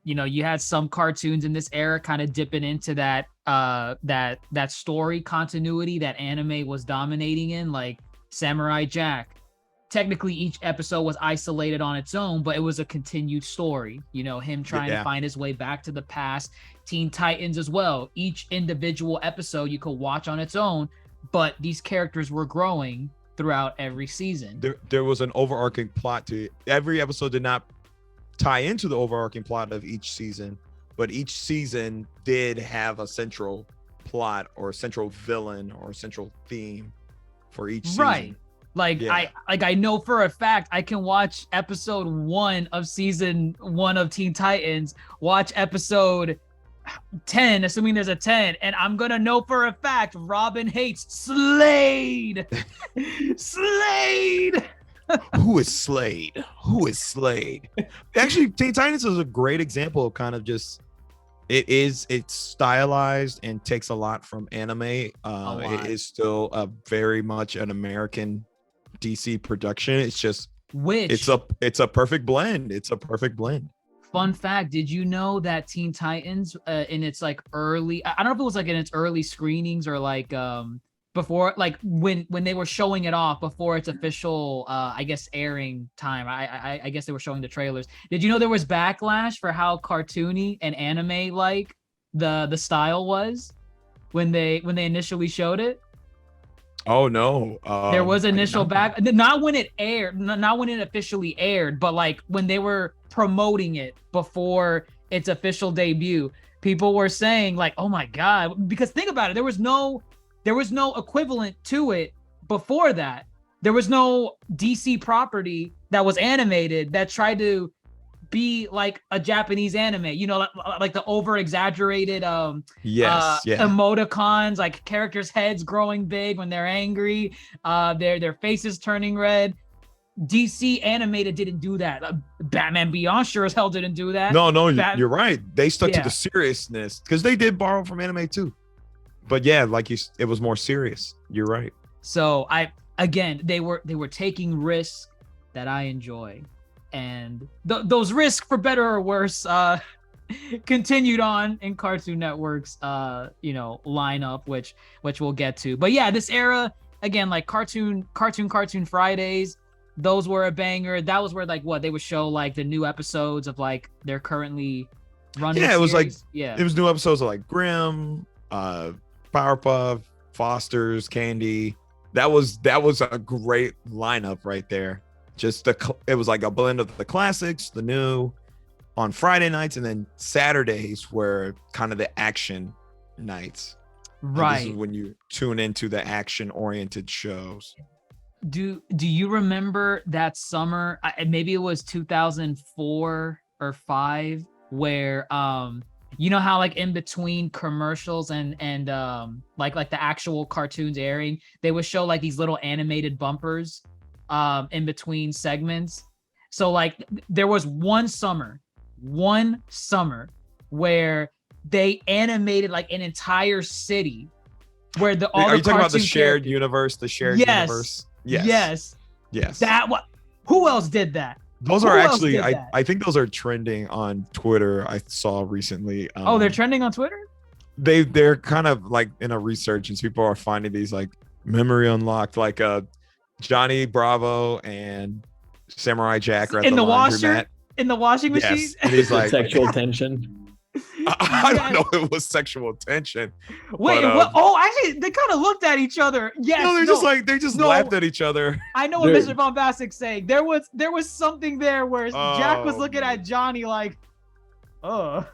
You had some cartoons in this era kind of dipping into that that story continuity that anime was dominating in, like Samurai Jack. Technically, each episode was isolated on its own, but it was a continued story. Him trying to find his way back to the past. Teen Titans as well. Each individual episode you could watch on its own, but these characters were growing throughout every season. There was an overarching plot to it. Every episode did not tie into the overarching plot of each season, but each season did have a central plot or a central villain or a central theme for each season. Right. I know for a fact I can watch episode 1 of season 1 of Teen Titans, watch episode 10, assuming there's a 10, and I'm gonna know for a fact Robin hates Slade. Slade. Who is Slade? Actually, Teen Titans is a great example of kind of just it's stylized and takes a lot from anime. It is still a very much an American DC production. It's just it's a perfect blend. Fun fact, did you know that Teen Titans in its like early, I don't know if it was like in its early screenings or like before, like when they were showing it off before its official I guess airing time, I guess they were showing the trailers. Did you know there was backlash for how cartoony and anime like the style was when they initially showed it? Oh no. There was initial not when it aired, not when it officially aired, but like when they were promoting it before its official debut. People were saying like, "Oh my god," because think about it, there was no equivalent to it before that. There was no DC property that was animated that tried to be like a Japanese anime, like the over exaggerated emoticons, like characters' heads growing big when they're angry, their faces turning red. DC animated didn't do that. Batman Beyond sure as hell didn't do that. No, you're right. They stuck to the seriousness because they did borrow from anime too. But yeah, it was more serious. You're right. So they were taking risks that I enjoy. And those risks, for better or worse, continued on in Cartoon Network's lineup, which we'll get to. But yeah, this era again, like Cartoon Fridays, those were a banger. That was where like they would show like the new episodes of like their currently running. Yeah, it was series. it was new episodes of like Grimm, Powerpuff, Foster's, Candy. That was a great lineup right there. It was like a blend of the classics, the new on Friday nights, and then Saturdays were kind of the action nights. Right. This is when you tune into the action oriented shows. Do you remember that summer? Maybe it was 2004 or 5, where you know how like in between commercials and like the actual cartoons airing, they would show like these little animated bumpers in between segments. So like there was one summer where they animated like an entire city where are you talking about the shared universe? The shared universe? Yes. Who else did that? Those are actually, I think those are trending on Twitter. I saw recently. They're trending on Twitter? They're kind of like in a resurgence. People are finding these like memory unlocked, like Johnny Bravo and Samurai Jack are at in the laundromat. in the washing machine. Yes. And he's like sexual tension. I don't know if it was sexual tension. Wait, but, what? Oh, actually, they kind of looked at each other. Yes. No, they just laughed at each other. I know what Mr. Bombastic's saying. There was something there where Jack was looking at Johnny like, oh,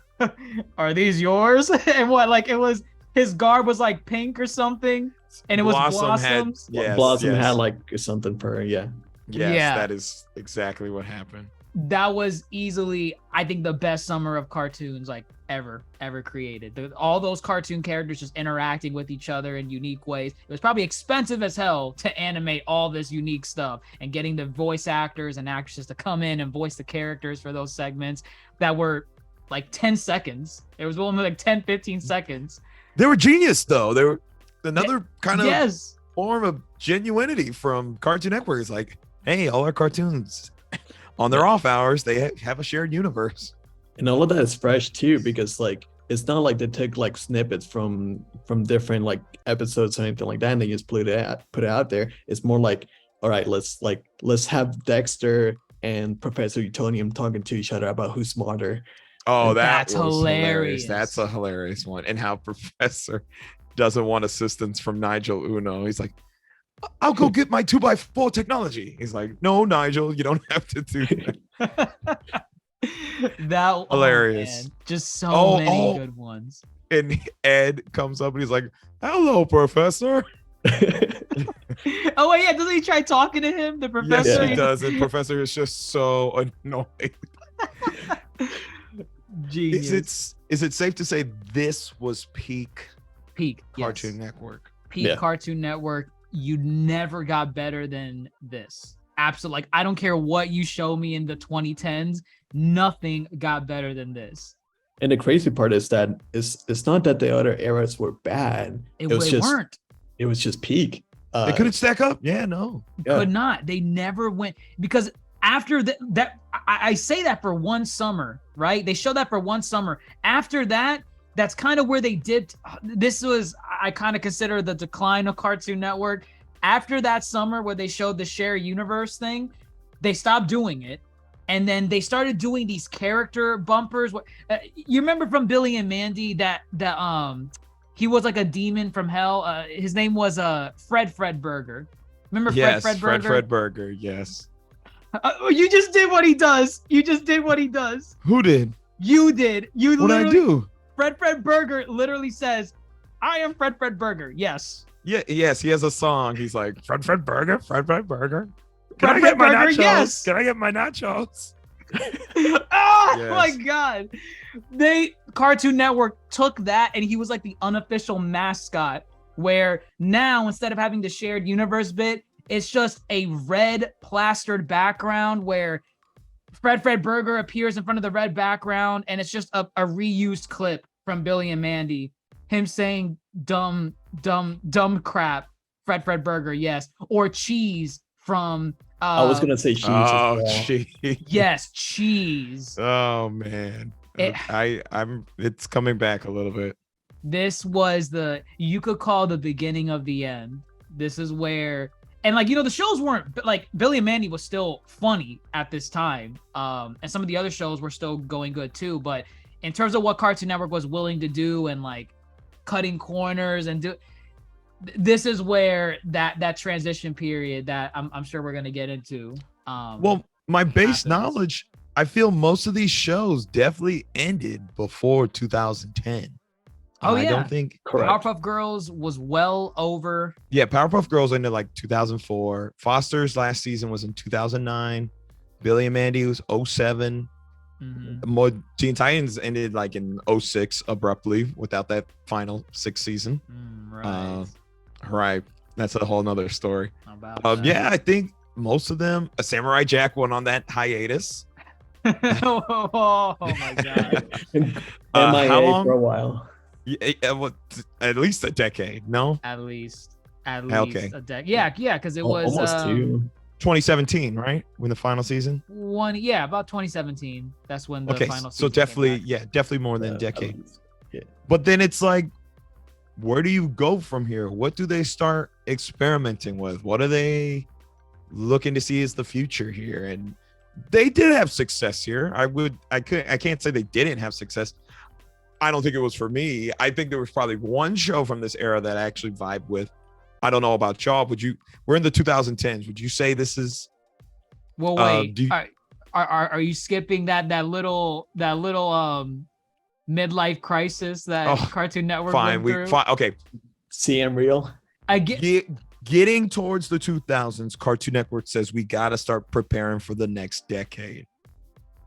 are these yours? And what, like, it was, his garb was like pink or something, and it was Blossom's. Blossom had like something for her, Yes, that is exactly what happened. That was easily, I think, the best summer of cartoons like ever created. All those cartoon characters just interacting with each other in unique ways. It was probably expensive as hell to animate all this unique stuff, and getting the voice actors and actresses to come in and voice the characters for those segments that were like 10 seconds. It was only like 10, 15 seconds. They were genius, though. They were another kind of form of genuinity from Cartoon Network. It's like, hey, all our cartoons on their off hours, they have a shared universe. And all of that is fresh too, because like it's not like they took like snippets from different like episodes or anything like that, and they just put it out there. It's more like, all right, let's have Dexter and Professor Utonium talking to each other about who's smarter. Oh, that's hilarious. That's a hilarious one. And how Professor doesn't want assistance from Nigel Uno. He's like, I'll go get my 2x4 technology. He's like, no, Nigel, you don't have to do that. That hilarious. Just so many good ones. And Ed comes up and he's like, hello, Professor. Oh, yeah. Doesn't he try talking to him? The professor? Yes, he does. And Professor is just so annoyed. Genius. Is it safe to say this was peak Cartoon Network? Peak Cartoon Network. You never got better than this. Absolutely. Like, I don't care what you show me in the 2010s, nothing got better than this. And the crazy part is that it's not that the other eras were bad. It weren't. It was just peak. They couldn't stack up. Yeah, no. Could not. They never went, because after that, I say that for one summer, right? They showed that for one summer. After that, that's kind of where they dipped. This was, I kind of consider the decline of Cartoon Network. After that summer where they showed the share universe thing, they stopped doing it. And then they started doing these character bumpers. You remember from Billy and Mandy that he was like a demon from hell. His name was Fred Burger. Remember Fred Burger? Fred Burger, yes. You just did what he does. You just did what he does. Who did? You did. What did I do? Fred Burger literally says, I am Fred Burger. Yes. Yeah, yes, he has a song. He's like, Fred Burger. Can I get my nachos? Yes. Can I get my nachos? My God. Cartoon Network took that, and he was like the unofficial mascot, where now instead of having the shared universe bit, it's just a red plastered background where Fred Burger appears in front of the red background, and it's just a reused clip from Billy and Mandy, him saying dumb crap, Fred Burger, yes, or cheese from I was gonna say cheese. Oh, cheese. Yes, cheese. Oh man, it's coming back a little bit. This was you could call the beginning of the end. This is where, and like, the shows weren't like, Billy and Mandy was still funny at this time, and some of the other shows were still going good too. But in terms of what Cartoon Network was willing to do and like cutting corners and this is where that transition period that I'm sure we're gonna get into. Well, my base knowledge, I feel most of these shows definitely ended before 2010. Oh yeah, I don't think Powerpuff Girls was well over. Yeah, Powerpuff Girls ended like 2004. Foster's last season was in 2009. Billy and Mandy was 07. Mm-hmm. Teen Titans ended like in 06 abruptly without that final 6th season. Right. That's a whole nother story. Yeah, I think most of them. Samurai Jack went on that hiatus. Oh my God. How long? For a while. At least a decade. No. At least okay. A decade. Yeah, because it was almost 2017, right? When the final season. About 2017. That's when the final season. So definitely more than a decade. Yeah. But then it's like, where do you go from here? What do they start experimenting with? What are they looking to see as the future here? And they did have success here. I can't say they didn't have success. I don't think it was for me. I think there was probably one show from this era that I actually vibe with. I don't know about y'all. We're in the 2010s. Would you say this is? Well, wait. Are you skipping that little midlife crisis that Cartoon Network went through? Fine. Okay. CM Real. Getting towards the 2000s, Cartoon Network says we got to start preparing for the next decade.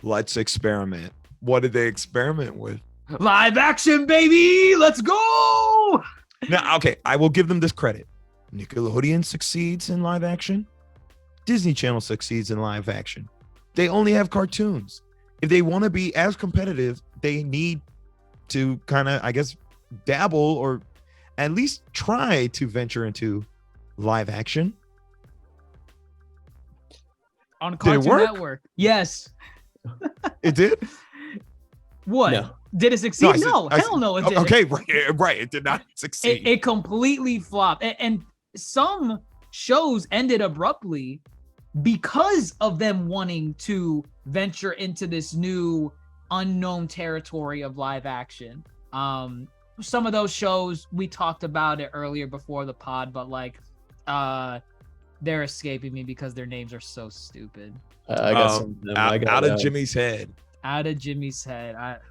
Let's experiment. What did they experiment with? Live action, baby. Let's go. Now, okay, I will give them this credit. Nickelodeon succeeds in live action. Disney Channel succeeds in live action. They only have cartoons. If they want to be as competitive, they need to kind of, I guess, dabble or at least try to venture into live action. On Cartoon Network. Yes. It did? What? No. Did it succeed? No, hell no, it didn't. Okay, right. It did not succeed. It completely flopped. And some shows ended abruptly because of them wanting to venture into this new unknown territory of live action. Some of those shows, we talked about it earlier before the pod, but like they're escaping me because their names are so stupid. I got some. Out of Jimmy's head. Out of Jimmy's head.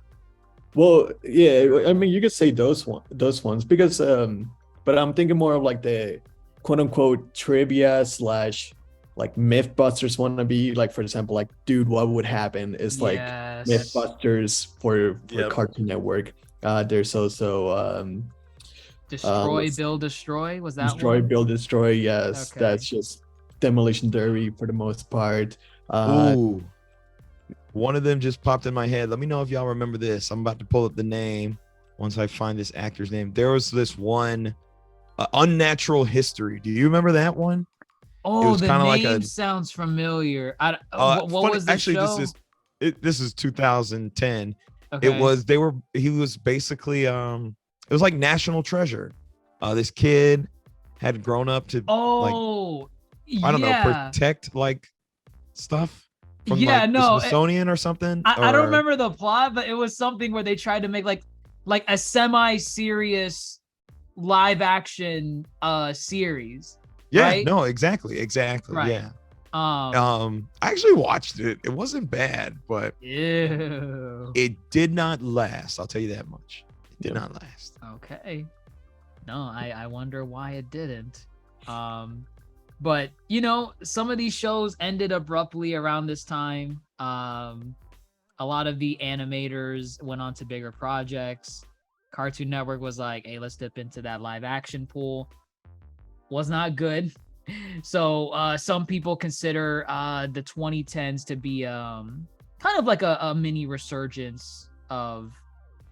Well, yeah, I mean, you could say those ones because, but I'm thinking more of like the quote unquote trivia / like Mythbusters wannabe. Like, for example, like, dude, what would happen is like Mythbusters for Cartoon Network. There's also Destroy, Build, Destroy. Was that Destroy, one? Build, Destroy? Yes, okay. That's just Demolition Derby for the most part. Ooh. One of them just popped in my head. Let me know if y'all remember this. I'm about to pull up the name once I find this actor's name. There was this one, Unnatural History. Do you remember that one? Oh, the name sounds familiar. What was the show? This is 2010. Okay. He was basically it was like National Treasure. This kid had grown up to I don't know, protect like stuff from the Smithsonian or something. I don't remember the plot, but it was something where they tried to make like a semi-serious live action series. Yeah, right? No, exactly. Right. Yeah. I actually watched it. It wasn't bad, but it did not last. I'll tell you that much. It did not last. Okay. No, I wonder why it didn't. But you know, some of these shows ended abruptly around this time. A lot of the animators went on to bigger projects. Cartoon Network was like, hey, let's dip into that live action pool. Was not good. So some people consider the 2010s to be kind of like a mini resurgence of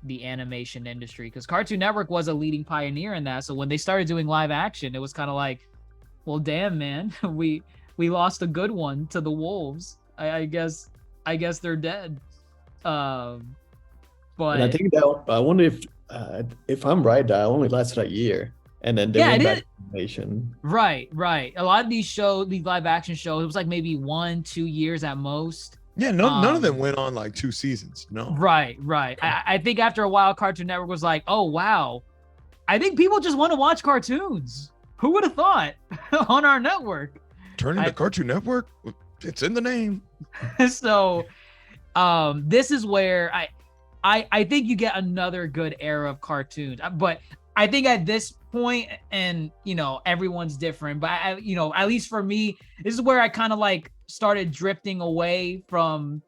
the animation industry, because Cartoon Network was a leading pioneer in that. So when they started doing live action, it was kind of like, well, damn, man, we lost a good one to the wolves. I guess they're dead. But and I think that I wonder if I'm right, that only lasted a year. And then they went back to animation. Right. A lot of these live action shows, it was like maybe 1-2 years at most. Yeah, none of them went on like 2 seasons. No. Right. I think after a while, Cartoon Network was like, oh, wow. I think people just want to watch cartoons. Who would have thought on our network? Turn into Cartoon Network? It's in the name. So this is where I think you get another good era of cartoons. But I think at this point, and you know, everyone's different, but at least for me, this is where I kind of like started drifting away from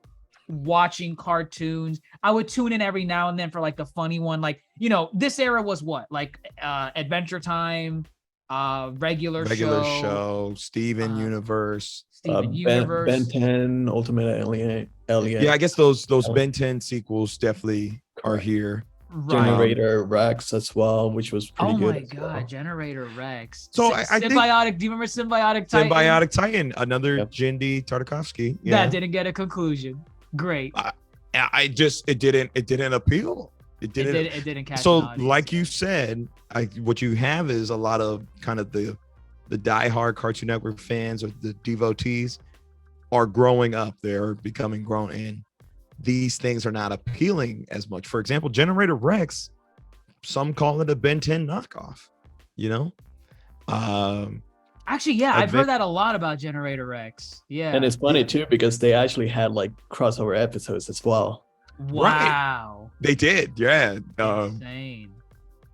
watching cartoons. I would tune in every now and then for like the funny one. Like, you know, this era was what? Like Adventure Time, regular show, Steven Universe, Ben 10, Ultimate Alien. Yeah, I guess those Ben 10 sequels definitely are here. Right. Generator Rex as well, which was pretty good. Oh my god, Generator Rex. So I think Symbiotic. Do you remember Symbiotic Titan? Symbiotic Titan, another Jindy Tartakovsky. Yeah. That didn't get a conclusion. Great. It didn't appeal. It didn't catch. So like you said, what you have is a lot of kind of the diehard Cartoon Network fans or the devotees are growing up. They're becoming grown in. these things are not appealing as much. For example, Generator Rex, some call it a Ben 10 knockoff, you know? Actually, yeah, I've heard that a lot about Generator Rex. Yeah. And it's funny too because they actually had like crossover episodes as well. Wow. Right. They did, yeah. Insane.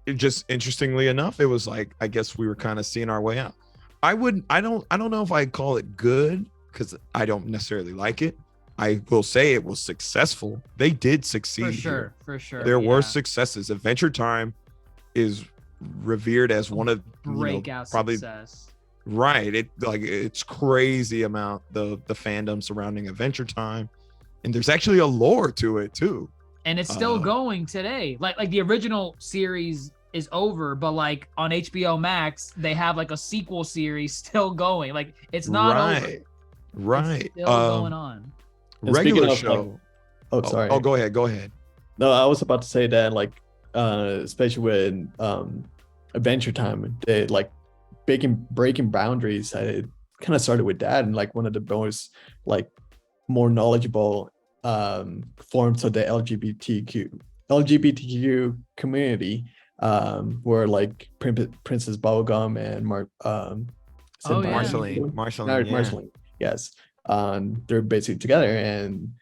It just interestingly enough, it was like, I guess we were kind of seeing our way out. I don't know if I'd call it good because I don't necessarily like it. I will say it was successful. They did succeed. For sure. There were successes. Adventure Time is revered as one of breakout probably success. Right. It's crazy amount the fandom surrounding Adventure Time. And there's actually a lore to it too. And it's still going today. Like the original series is over, but like on HBO Max, they have like a sequel series still going. Like it's not over. Right. It's still going on. Regular show. Sorry. Go ahead. No, I was about to say that like especially with Adventure Time, they like breaking boundaries. I kind of started with that, and like one of the most like more knowledgeable forms of the LGBTQ community were like Princess Bubblegum and Marceline. Yes, they're basically together, and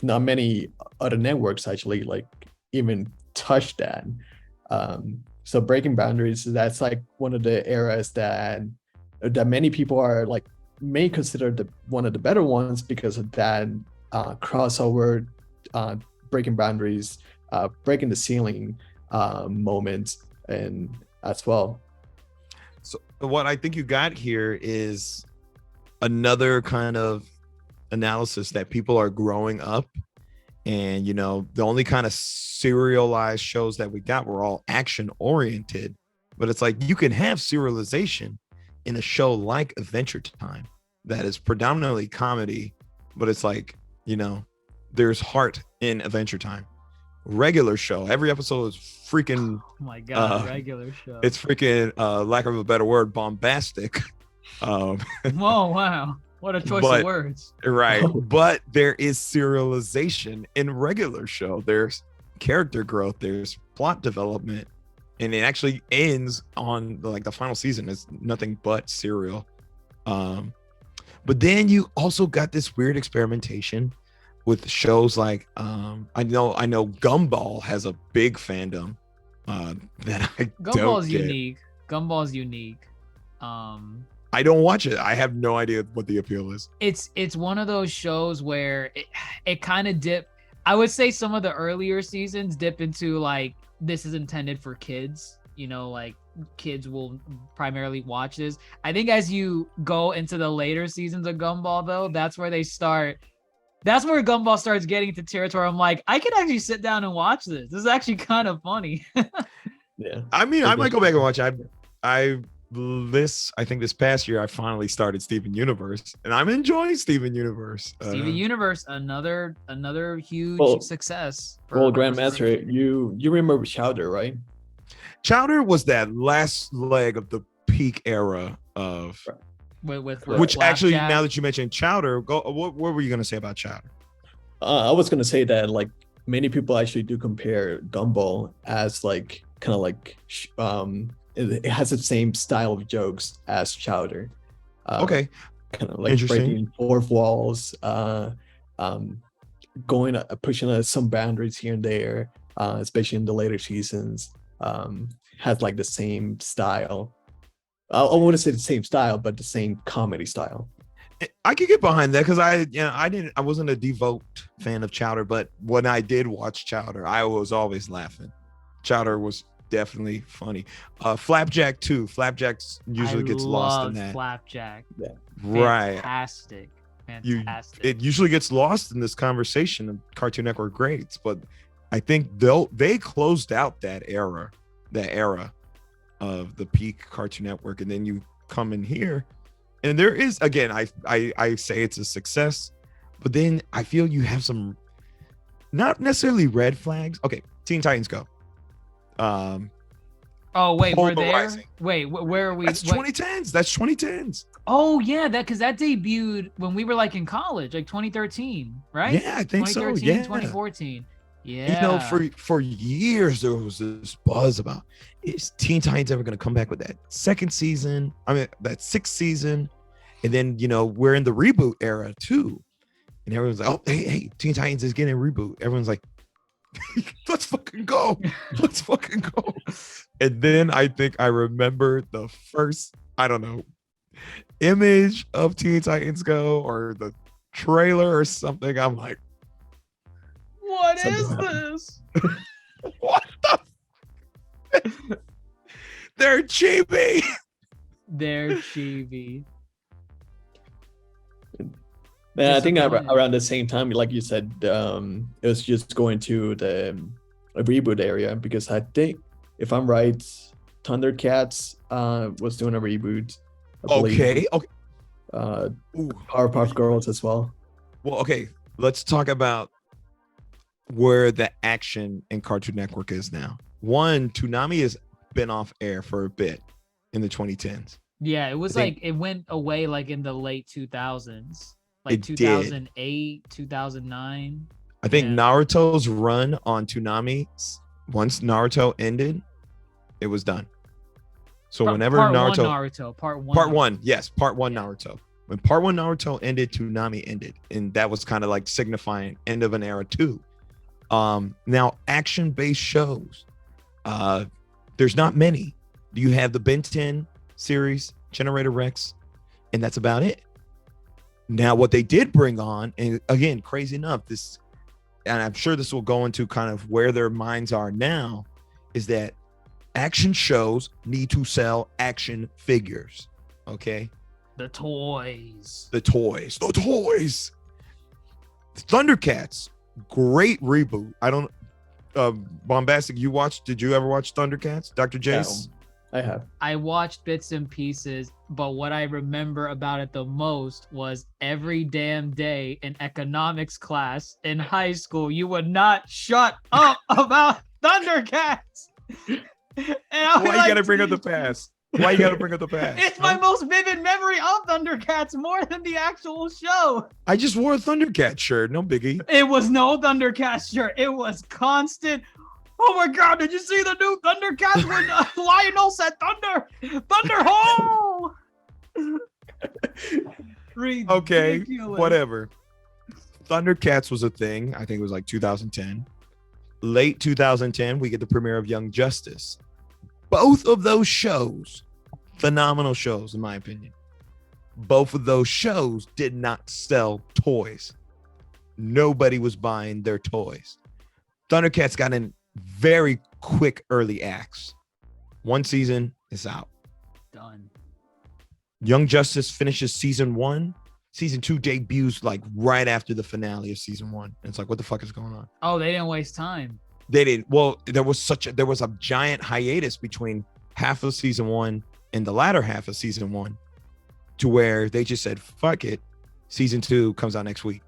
not many other networks actually like even touch that. So breaking boundaries, that's like one of the eras that many people are like may consider one of the better ones because of that crossover, breaking boundaries, breaking the ceiling moments, and as well. So what I think you got here is another kind of analysis that people are growing up, and the only kind of serialized shows that we got were all action oriented, but it's like you can have serialization in a show like Adventure Time that is predominantly comedy, but it's like there's heart in Adventure Time. Regular show, every episode is freaking oh my god, regular show, it's freaking lack of a better word, bombastic. Whoa, wow, what a choice of words. Right. But there is serialization in regular show. There's character growth, there's plot development, and it actually ends on like the final season is nothing but serial. But then you also got this weird experimentation with shows like I know Gumball has a big fandom that Gumball's unique. Gumball's unique. I don't watch it. I have no idea what the appeal is. It's one of those shows where it kind of dip. I would say some of the earlier seasons dip into like this is intended for kids. Like kids will primarily watch this. I think as you go into the later seasons of Gumball, though, that's where Gumball starts getting into territory. I'm like, I could actually sit down and watch this. This is actually kind of funny. Yeah. I mean, I might go back and watch it. I think this past year I finally started Steven Universe, and I'm enjoying Steven Universe. Steven Universe, another huge success. Grandmaster, you remember Chowder, right? Chowder was that last leg of the peak era of with which Flapjack. Actually, now that you mentioned Chowder, what were you gonna say about Chowder? I was gonna say that like many people actually do compare Gumball as like kind of like it has the same style of jokes as Chowder. Okay, kind of like breaking fourth walls, pushing some boundaries here and there, especially in the later seasons. Has like the same style. I wouldn't say the same style, but the same comedy style. I could get behind that because I wasn't a devout fan of Chowder, but when I did watch Chowder, I was always laughing. Chowder was definitely funny. Flapjack too. Flapjack usually gets lost in that. Flapjack. Yeah. Right. Fantastic. It usually gets lost in this conversation of Cartoon Network greats, but I think they closed out that era of the peak Cartoon Network, and then you come in here, and there is again, I say it's a success, but then I feel you have some not necessarily red flags. Okay, Teen Titans Go. Oh wait, we're there. Polarizing. Wait, where are we? That's 2010s. That's 2010s. Oh yeah, because that debuted when we were like in college, like 2013, right? Yeah, I think so. 2013, Yeah. 2014. Yeah. You know, for years there was this buzz about, is Teen Titans ever going to come back with that second season? I mean, that sixth season, and then we're in the reboot era too, and everyone's like, "Oh, hey, Teen Titans is getting a reboot." Everyone's like, "Let's fucking go, let's fucking go!" And then I think I remember the first, I don't know, image of Teen Titans Go or the trailer or something. I'm like, what is this? what the? They're chibi. They're chibi. Yeah, I think around the same time, like you said, it was just going to the reboot area, because I think, if I'm right, Thundercats was doing a reboot. I believe. Okay. Powerpuff Girls as well. Well, okay. Let's talk about where the action in Cartoon Network is now. One, Toonami has been off air for a bit in the 2010s. Yeah, it was like it went away like in the late 2000s, like 2008, 2009. I think Naruto's run on Toonami, once Naruto ended, it was done. So whenever part one, yes, part one Naruto. When part one Naruto ended, Toonami ended, and that was kind of like signifying end of an era too. Now action-based shows, there's not many. You have the Ben 10 series, Generator Rex, and that's about it. Now what they did bring on, and again, crazy enough, this, and I'm sure this will go into kind of where their minds are now, is that action shows need to sell action figures. Okay. The toys. Thundercats, great reboot. I don't, Bombastic, did you ever watch Thundercats, Dr. Jace? No, I have. I watched bits and pieces, but what I remember about it the most was every damn day in economics class in high school, you would not shut up about Thundercats. And why you gotta bring up the past? It's my most vivid memory of Thundercats more than the actual show. I just wore a Thundercat shirt, no biggie. It was no Thundercats shirt. It was constant. Oh my God, did you see the new Thundercats when Lionel said thunder? Thunder hole! Okay, whatever. Thundercats was a thing. I think it was like 2010. Late 2010, we get the premiere of Young Justice. Both of those shows, phenomenal shows, in my opinion. Both of those shows did not sell toys. Nobody was buying their toys. Thundercats got in very quick early acts. One season is out. Done. Young Justice finishes season 1. Season 2 debuts like right after the finale of season 1. And it's like, what the fuck is going on? Oh, they didn't waste time. They didn't. Well, there was a giant hiatus between half of season 1 and the latter half of season 1, to where they just said, fuck it. Season 2 comes out next week.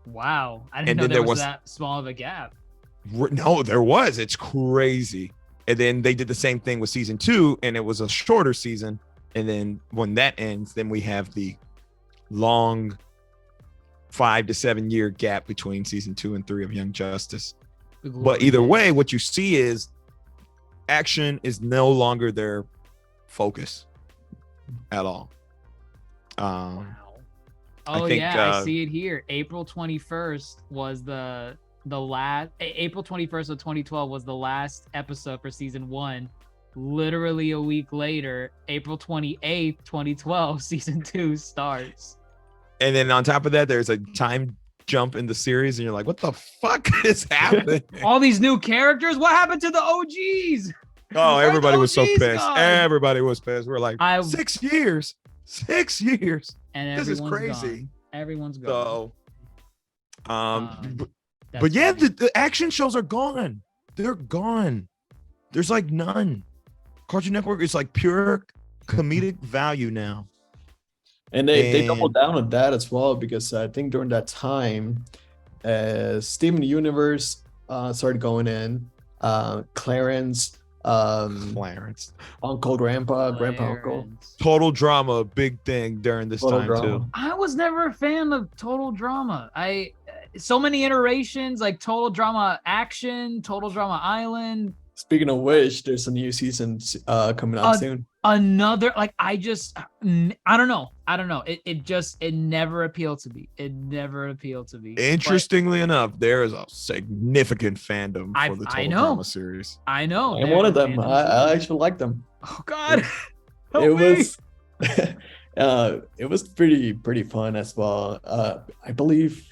Wow. I didn't know there was that small of a gap. No, there was. It's crazy. And then they did the same thing with season 2, and it was a shorter season. And then when that ends, then we have the long 5 to 7 year gap between season 2 and 3 of Young Justice. But either way, what you see is action is no longer their focus at all. Wow. Oh, I see it here. April 21st was the last. April 21st of 2012 was the last episode for season 1. Literally a week later, April 28th, 2012, season 2 starts. And then on top of that, there's a time jump in the series, and you're like, what the fuck is happening? All these new characters? What happened to the OGs? Oh, everybody was so pissed. Gone? Everybody was pissed. We're like, 6 years. 6 years. And this is crazy. Gone. Everyone's gone. So, but yeah, the action shows are gone. They're gone. There's like none. Cartoon Network is like pure comedic value now. And they doubled down on that as well, because I think during that time, Steven Universe started going in. Clarence, Clarence. Uncle, Grandpa, Grandpa, Uncle. Clarence. Total drama, big thing during this Total time drama. too. I was never a fan of Total Drama. So many iterations, like Total Drama Action, Total Drama Island. Speaking of which, there's a new season coming out soon. Another, like, I don't know. It never appealed to me. It never appealed to me. Interestingly enough, there is a significant fandom for the Total Drama series. I know. I'm one of them. I actually like them. Oh God. It was pretty fun as well. I believe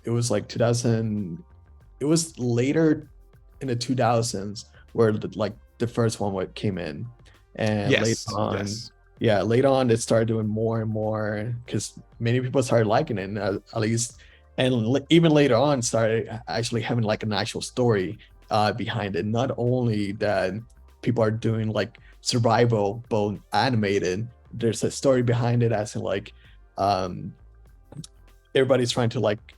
it was like 2000. It was later in the 2000s where the first one came in, and later on it started doing more and more because many people started liking it, at least, and even later on started actually having like an actual story behind it. Not only that people are doing like survival but animated, there's a story behind it, as in like everybody's trying to like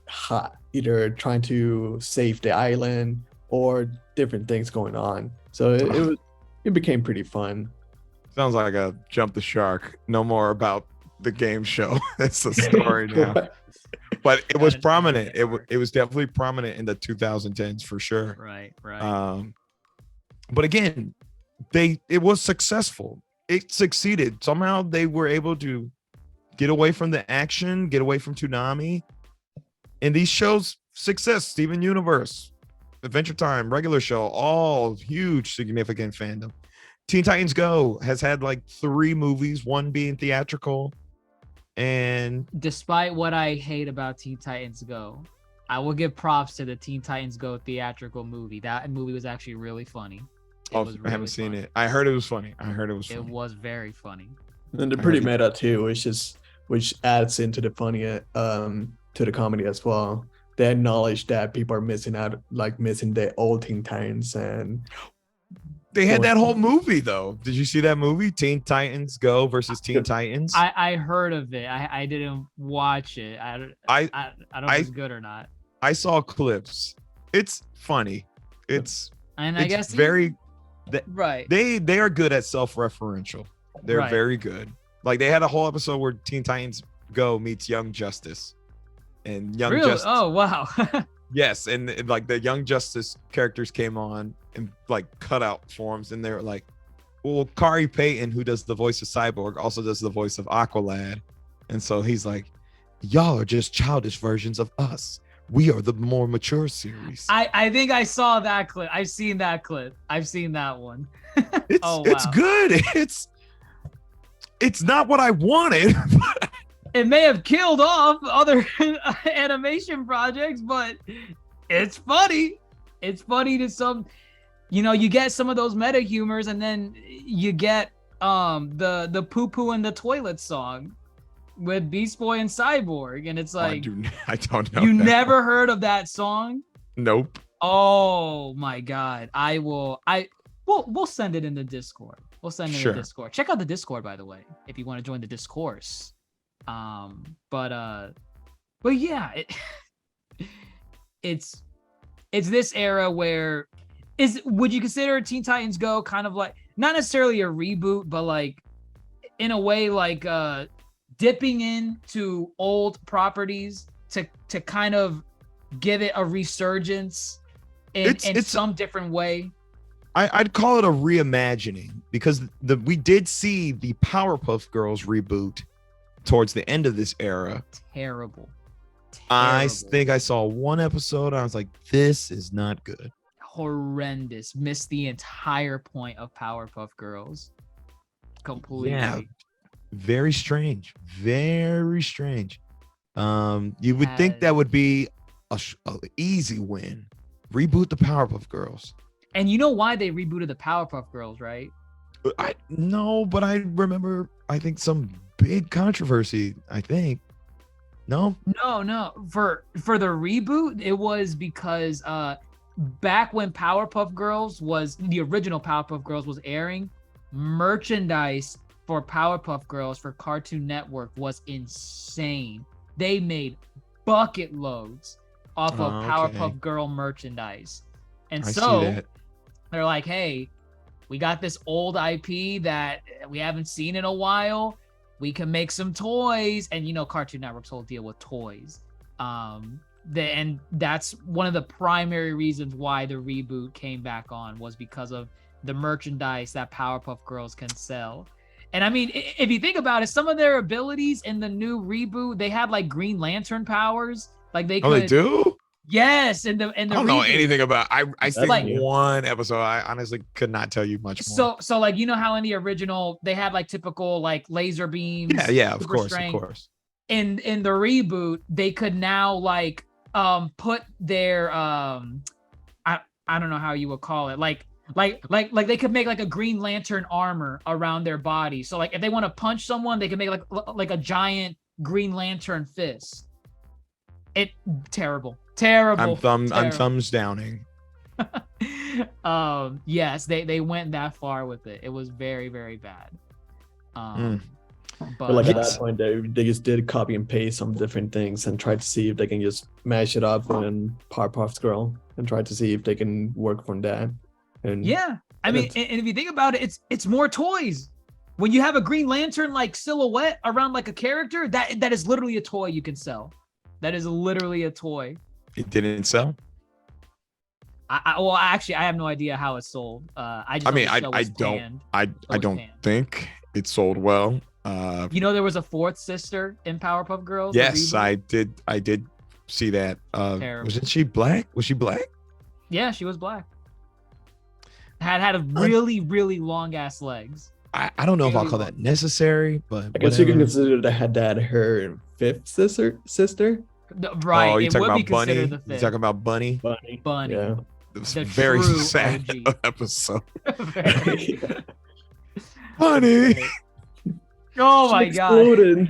either trying to save the island or different things going on. So it became pretty fun. Sounds like a jump the shark. No more about the game show. It's a story now. But it was prominent. It was definitely prominent in the 2010s for sure. Right. But again, it was successful. It succeeded. Somehow they were able to get away from the action, get away from Toonami. And these shows, success, Steven Universe, Adventure Time, regular show, all huge, significant fandom. Teen Titans Go has had like 3 movies, one being theatrical. And despite what I hate about Teen Titans Go, I will give props to the Teen Titans Go theatrical movie. That movie was actually really funny. I haven't seen it. I heard it was funny. It was very funny. And they're pretty meta too, which adds into the funny to the comedy as well. They acknowledge that people are missing out, like missing the old Teen Titans, and they had that whole movie though. Did you see that movie, Teen Titans Go versus Teen Titans? I heard of it. I didn't watch it. I don't know if it's good or not. I saw clips. It's funny. I guess very right. They are good at self-referential. They're very good. Like they had a whole episode where Teen Titans Go meets Young Justice. And Young Justice. Oh wow. Yes, and like the Young Justice characters came on in like cutout forms, and they're like, well, Kari Payton, who does the voice of Cyborg, also does the voice of Aqualad. And so he's like, y'all are just childish versions of us. We are the more mature series. I think I saw that clip. I've seen that clip. I've seen that one. It's good. It's not what I wanted. It may have killed off other animation projects, but it's funny. It's funny to some, you get some of those meta humors, and then you get the poo poo in the toilet song with Beast Boy and Cyborg, and it's like, I don't know. You never heard of that song? Nope. Oh my God. We'll send it in the Discord. We'll send it in the Discord. Check out the Discord, by the way, if you want to join the discourse. But yeah, it's this era where would you consider Teen Titans Go kind of like, not necessarily a reboot, but like in a way like dipping into old properties to kind of give it a resurgence in some different way? I'd call it a reimagining, because we did see the Powerpuff Girls reboot towards the end of this era. Terrible. I think I saw one episode. I was like, this is not good. Horrendous. Missed the entire point of Powerpuff Girls. Completely. Yeah. Very strange. Very strange. You would think that would be a easy win. Reboot the Powerpuff Girls. And you know why they rebooted the Powerpuff Girls, right? No, but I remember, I think some big controversy, I think. No. For the reboot, it was because back when Powerpuff Girls the original Powerpuff Girls was airing, merchandise for Powerpuff Girls for Cartoon Network was insane. They made bucket loads off of Powerpuff Girl merchandise. And so they're like, hey, we got this old IP that we haven't seen in a while. We can make some toys. And, you know, Cartoon Network's whole deal with toys. And that's one of the primary reasons why the reboot came back on, was because of the merchandise that Powerpuff Girls can sell. And I mean, if you think about it, some of their abilities in the new reboot, they had like Green Lantern powers. Like they could. Oh, they do? Yes, and the I don't know anything about. I think like, one episode. I honestly could not tell you much more. So like, you know how in the original they had like typical like laser beams. Yeah, of course. In the reboot, they could now like put their I don't know how you would call it, like they could make like a Green Lantern armor around their body. So like if they want to punch someone, they can make like a giant Green Lantern fist. Terrible. I'm thumbs downing. Yes, they went that far with it. It was very, very bad. But like at that point, they just did copy and paste some different things and tried to see if they can just mash it up in Powerpuff Girl and try to see if they can work from that. And yeah, I mean, and if you think about it, it's more toys. When you have a Green Lantern like silhouette around like a character, that is literally a toy you can sell. That is literally a toy. It didn't sell. Well, actually, I have no idea how it sold. I don't think it sold well. You know, there was a fourth sister in Powerpuff Girls. Yes, I did see that. Wasn't she black? Was she black? Yeah, she was black. Had a really, really long ass legs. I don't know if I'll call that necessary, but I guess you can consider that her fifth sister. Right. Oh, you talking about Bunny? You talking about Bunny? Bunny. Yeah. It was a very sad episode. Bunny. Oh my exploded.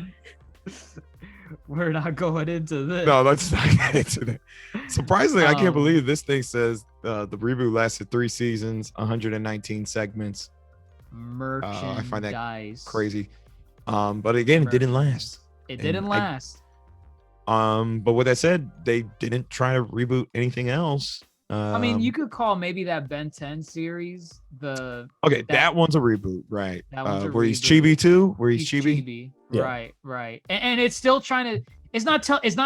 God. We're not going into this. No, let's not get into that. Surprisingly, I can't believe this thing says the reboot lasted 3 seasons, 119 segments. I find that crazy. But again, it didn't last. It didn't last. But with that said, they didn't try to reboot anything else. I mean, you could call maybe that Ben 10 series that one's a reboot, right? That one's a where he's reboot. Chibi too? Where he's Chibi? Yeah. Right. And it's still trying to. It's not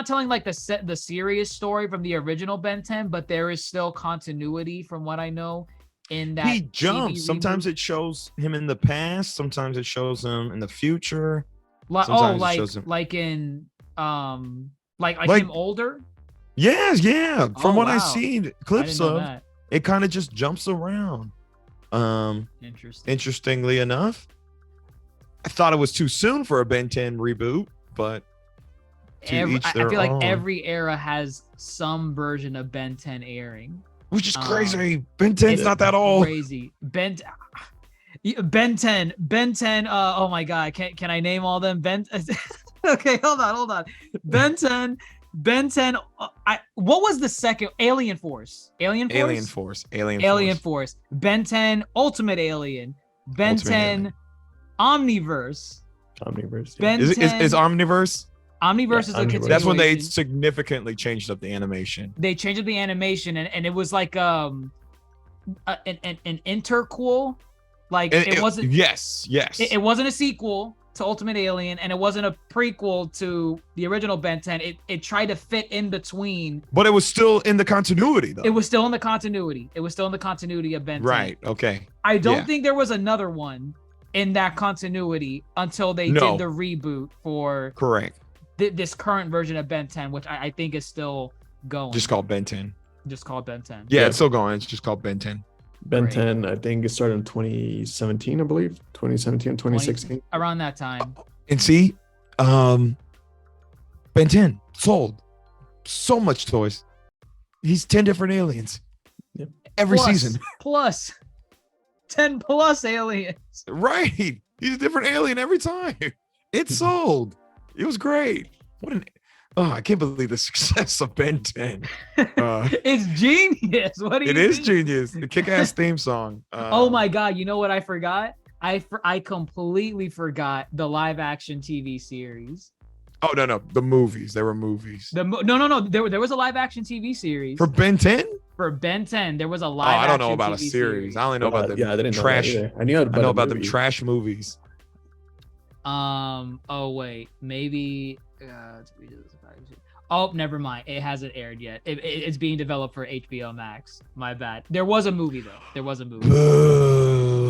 telling like the serious story from the original Ben 10, but there is still continuity from what I know in that. He jumps. Sometimes it shows him in the past. Sometimes it shows him in the future. Like in him older. Yeah. From what I've wow. seen clips of, that. it kind of just jumps around. Interestingly enough, I thought it was too soon for a Ben 10 reboot, but I feel like every era has some version of Ben 10 airing, which is crazy. Ben 10's not that old. Crazy. Ben 10. Oh my God. Can I name all them? Okay, hold on. Ben 10. What was the second? Alien Force. Ben 10 Ultimate Alien. Ben 10 Omniverse. Ben 10 is Omniverse? Omniverse is a continuation. That's when they significantly changed up the animation. They changed up the animation, and it was like an interquel. Like it wasn't. Yes. It wasn't a sequel to Ultimate Alien, and it wasn't a prequel to the original Ben 10. It tried to fit in between. But it was still in the continuity, though. It was still in the continuity. of Ben 10. Right. Okay. I don't think there was another one in that continuity until they did the reboot for correct this current version of Ben 10, which I think is still going. Just called Ben 10. Yeah, it's still going. It's just called Ben 10. Ben 10, I think it started in 2017, I believe. 2017, 2016. Around that time. And see, Ben 10 sold so much toys. He's 10 different aliens. Yep. Every season. Plus 10 plus aliens. Right. He's a different alien every time. It sold. It was great. I can't believe the success of Ben 10. It's genius. What do you think? It is genius. The kick-ass theme song. Oh my God. You know what I forgot? I completely forgot the live action TV series. Oh no, the movies. There were movies. No. There was a live action TV series For Ben 10? For Ben 10. There was a live. I don't know action about TV a series. I only know about the I didn't trash. know that either. I know about them trash movies. Oh wait, maybe. Oh, never mind. It hasn't aired yet. It's being developed for HBO Max. My bad. There was a movie though.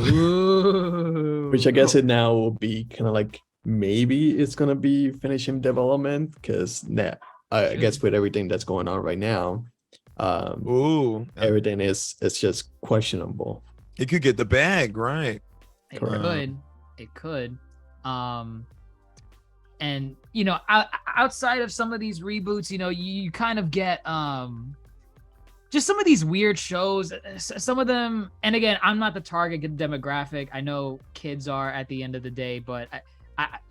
Ooh. Which I guess it now will be kind of like maybe it's gonna be finishing development because I guess with everything that's going on right now, everything is just questionable. It could get the bag, right? It could. And outside of some of these reboots, you kind of get just some of these weird shows, some of them, and again, I'm not the target demographic. I know kids are at the end of the day, but I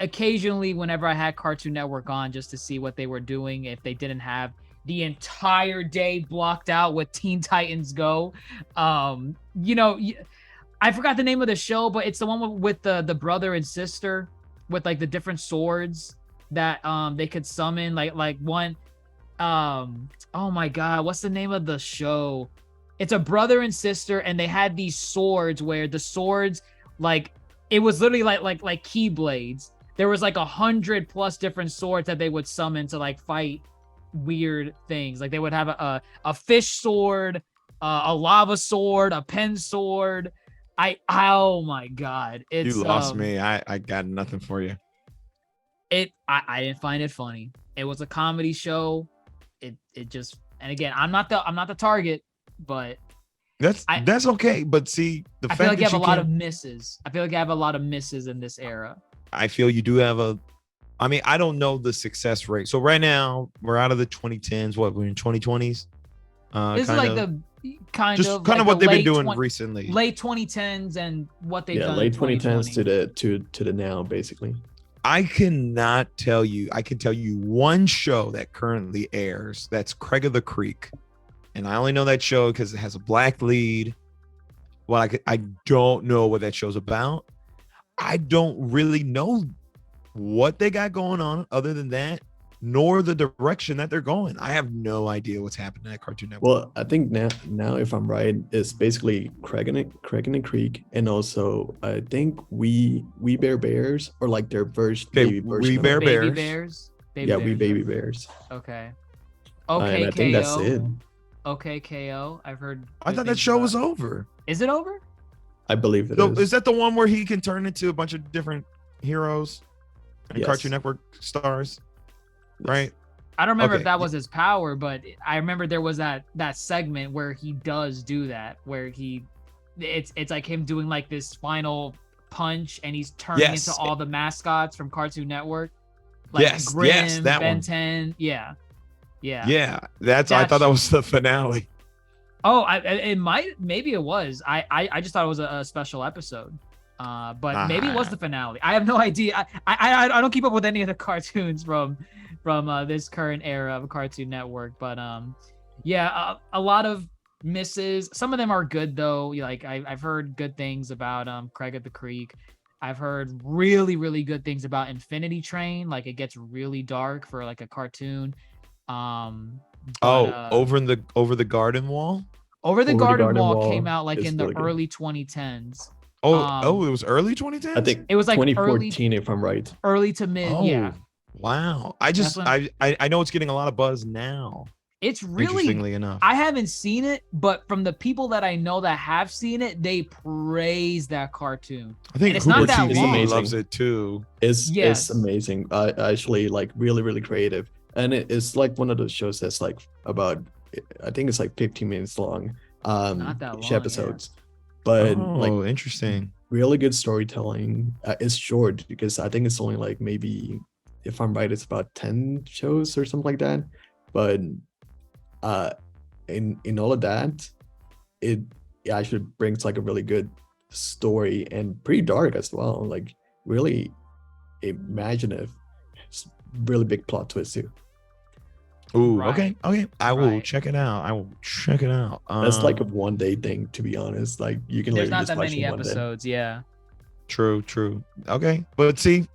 occasionally, whenever I had Cartoon Network on just to see what they were doing, if they didn't have the entire day blocked out with Teen Titans Go, I forgot the name of the show, but it's the one with the brother and sister with like the different swords that they could summon, like one. Oh my god, what's the name of the show? It's a brother and sister, and they had these swords where the swords, like, it was literally like keyblades. There was like 100+ different swords that they would summon to like fight weird things. Like they would have a fish sword, a lava sword, a pen sword. Oh my god, you lost me. I got nothing for you. I didn't find it funny. It was a comedy show. It just, and again, I'm not the target, but that's okay. But see, I feel like you have a lot of misses. I feel like I have a lot of misses in this era. I feel you do have I don't know the success rate. So right now we're out of the 2010s. We're in 2020s. This is like the kind of what they've been doing recently. Late 2010s and what they've done. Late 2010s to the now, basically. I cannot tell you. I can tell you one show that currently airs. That's Craig of the Creek, and I only know that show because it has a black lead. Well, I don't know what that show's about. I don't really know what they got going on other than that, nor the direction that they're going. I have no idea what's happening at Cartoon Network. Well, I think now if I'm right, it's basically Craig and the Creek, and also I think We Bear Bears, or like their baby version. We Bear Bears. Baby Bears. We Baby Bears. Okay. And I think that's it. Okay, KO. I've heard. I thought that show was over. Is it over? I believe it is. Is that the one where he can turn into a bunch of different heroes and Cartoon Network stars? Right. I don't remember if that was his power, but I remember there was that segment where he does do that, where it's like him doing like this final punch, and he's turning into all the mascots from Cartoon Network. Like Grimm, that Ben one. 10. Yeah. I thought that was the finale. Oh, maybe it was. I just thought it was a special episode. But maybe it was the finale. I have no idea. I don't keep up with any of the cartoons from this current era of Cartoon Network. But a lot of misses. Some of them are good though. Like I've heard good things about Craig at the Creek. I've heard really, really good things about Infinity Train. Like it gets really dark for like a cartoon. Over the Garden Wall. Over the Garden Wall came out like in the early 2010s. It was early 2010s? I think it was like 2014 if I'm right. Early to mid, yeah. Wow. I know it's getting a lot of buzz now. It's really, interestingly enough, I haven't seen it, but from the people that I know that have seen it, they praise that cartoon. I think it's not that long. Loves it too. It's amazing. Actually, like really, really creative. And it's like one of those shows that's like about, I think it's like 15 minutes long. Not that long, each episodes. Yeah. But interesting. Really good storytelling. It's short because I think it's only like maybe, if I'm right, it's about 10 shows or something like that. But in all of that, it actually brings like a really good story and pretty dark as well. Like really imaginative, really big plot twist too. Ooh, right. Okay. I will check it out. That's like a one day thing, to be honest. Like you can. There's not that many episodes. Yeah. True. Okay, but see,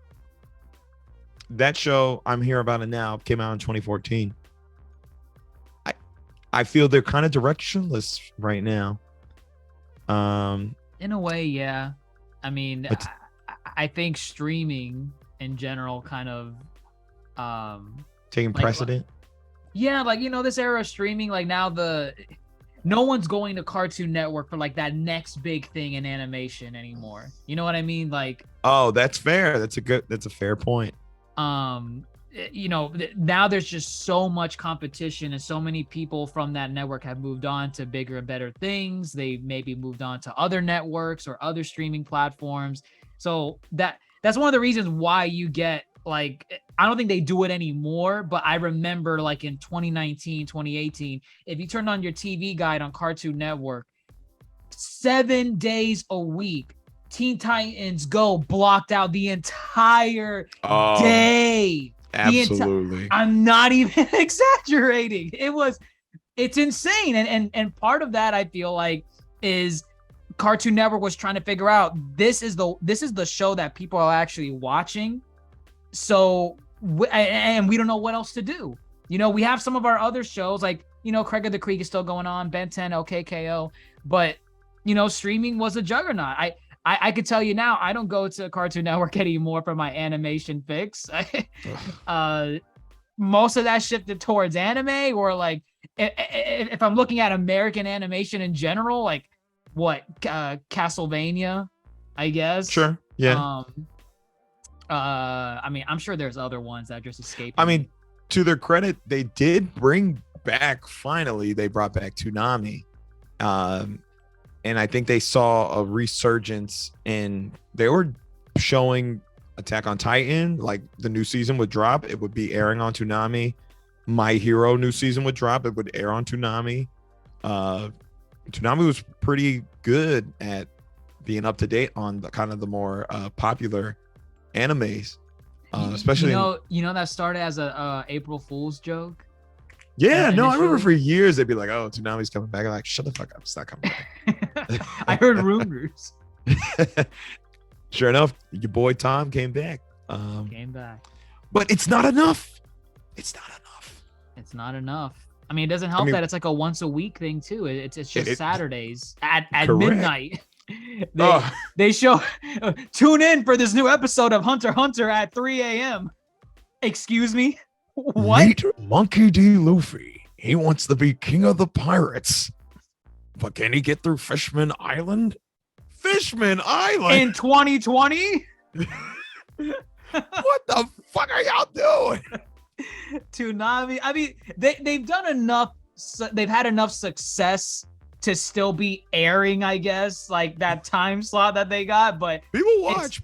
that show, I'm Here About It Now, came out in 2014. I feel they're kind of directionless right now. In a way, yeah. I mean, But- I think streaming in general kind of taking like, precedent. yeah, like, you know, this era of streaming, like now no one's going to Cartoon Network for like that next big thing in animation anymore. You know what I mean? Like, Oh, that's fair. That's a fair point. you know, now there's just so much competition and so many people from that network have moved on to bigger and better things. They maybe moved on to other networks or other streaming platforms. So that's one of the reasons why you get, like, I don't think they do it anymore, but I remember like in 2019, 2018, if you turned on your TV guide on Cartoon Network, 7 days a week, Teen Titans Go blocked out the entire day. Absolutely. I'm not even exaggerating. It's insane. And part of that, I feel like, is Cartoon Network was trying to figure out, this is the show that people are actually watching. So, and we don't know what else to do. You know, we have some of our other shows, like, you know, Craig of the Creek is still going on, Ben 10, OKKO, but, you know, streaming was a juggernaut. I could tell you now, I don't go to Cartoon Network anymore for my animation fix. Most of that shifted towards anime, or like, if I'm looking at American animation in general, like Castlevania, I guess. Sure. Yeah. I mean, I'm sure there's other ones that just escaped. I mean, to their credit, they did bring back, finally, they brought back Toonami. And I think they saw a resurgence in, they were showing Attack on Titan, like the new season would drop, it would be airing on Toonami. My Hero new season would drop, it would air on Toonami. Toonami was pretty good at being up to date on the kind of the more popular animes, especially you know that started as a April Fool's joke. Yeah, no, I remember for years they'd be like, "Oh, Toonami's coming back." I'm like, "Shut the fuck up, it's not coming back." I heard rumors. Sure enough, your boy Tom came back. Came back, but it's not enough. It's not enough. It's not enough. I mean, it doesn't help that it's like a once a week thing too. It's just Saturdays at midnight. They show tune in for this new episode of Hunter x Hunter at 3 a.m. Excuse me? What? Meet Monkey D. Luffy. He wants to be king of the pirates. But can he get through Fishman Island? Fishman Island? In 2020? What the fuck are y'all doing? Toonami. I mean, they've done enough. They've had enough success to still be airing, I guess, like that time slot that they got. But people watch.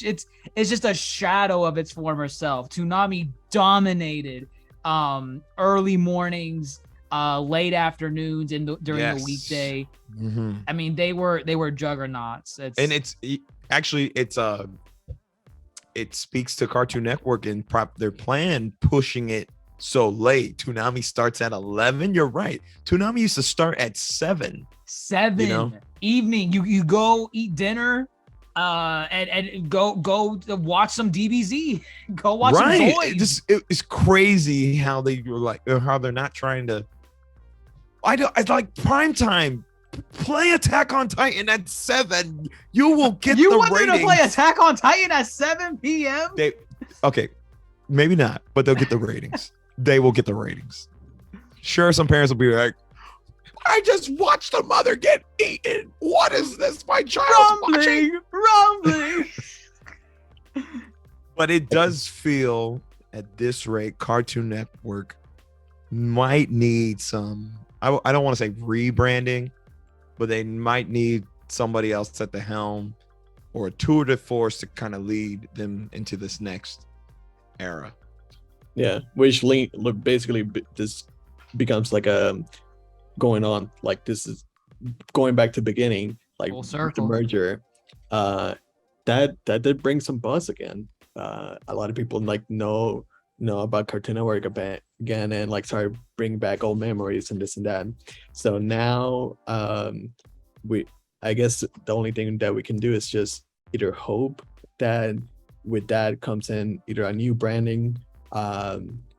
It's just a shadow of its former self. Toonami dominated early mornings, late afternoons, during the weekday. Mm-hmm. I mean, they were juggernauts. It speaks to Cartoon Network and their plan pushing it so late. Toonami starts at 11. You're right. Toonami used to start at 7. You know? Evening. You go eat dinner, and go watch some DBZ. Go watch some toys. It's crazy how they were like, how they're not trying to. I like prime time. Play Attack on Titan at 7. You will get the ratings. You want them to play Attack on Titan at 7 p.m.? Okay, maybe not, but they'll get the ratings. They will get the ratings. Sure, some parents will be like, I just watched the mother get eaten. What is this? My child's watching. Rumbling. But it does feel, at this rate, Cartoon Network might need some, I don't want to say rebranding, but they might need somebody else at the helm or a tour de force to kind of lead them into this next era. Yeah, which basically this becomes like a going on, like this is going back to the beginning, like full circle. The merger. That did bring some buzz again. A lot of people like know about Cartoon Network again, and like started bringing back old memories and this and that. So now I guess the only thing that we can do is just either hope that with that comes in either a new branding,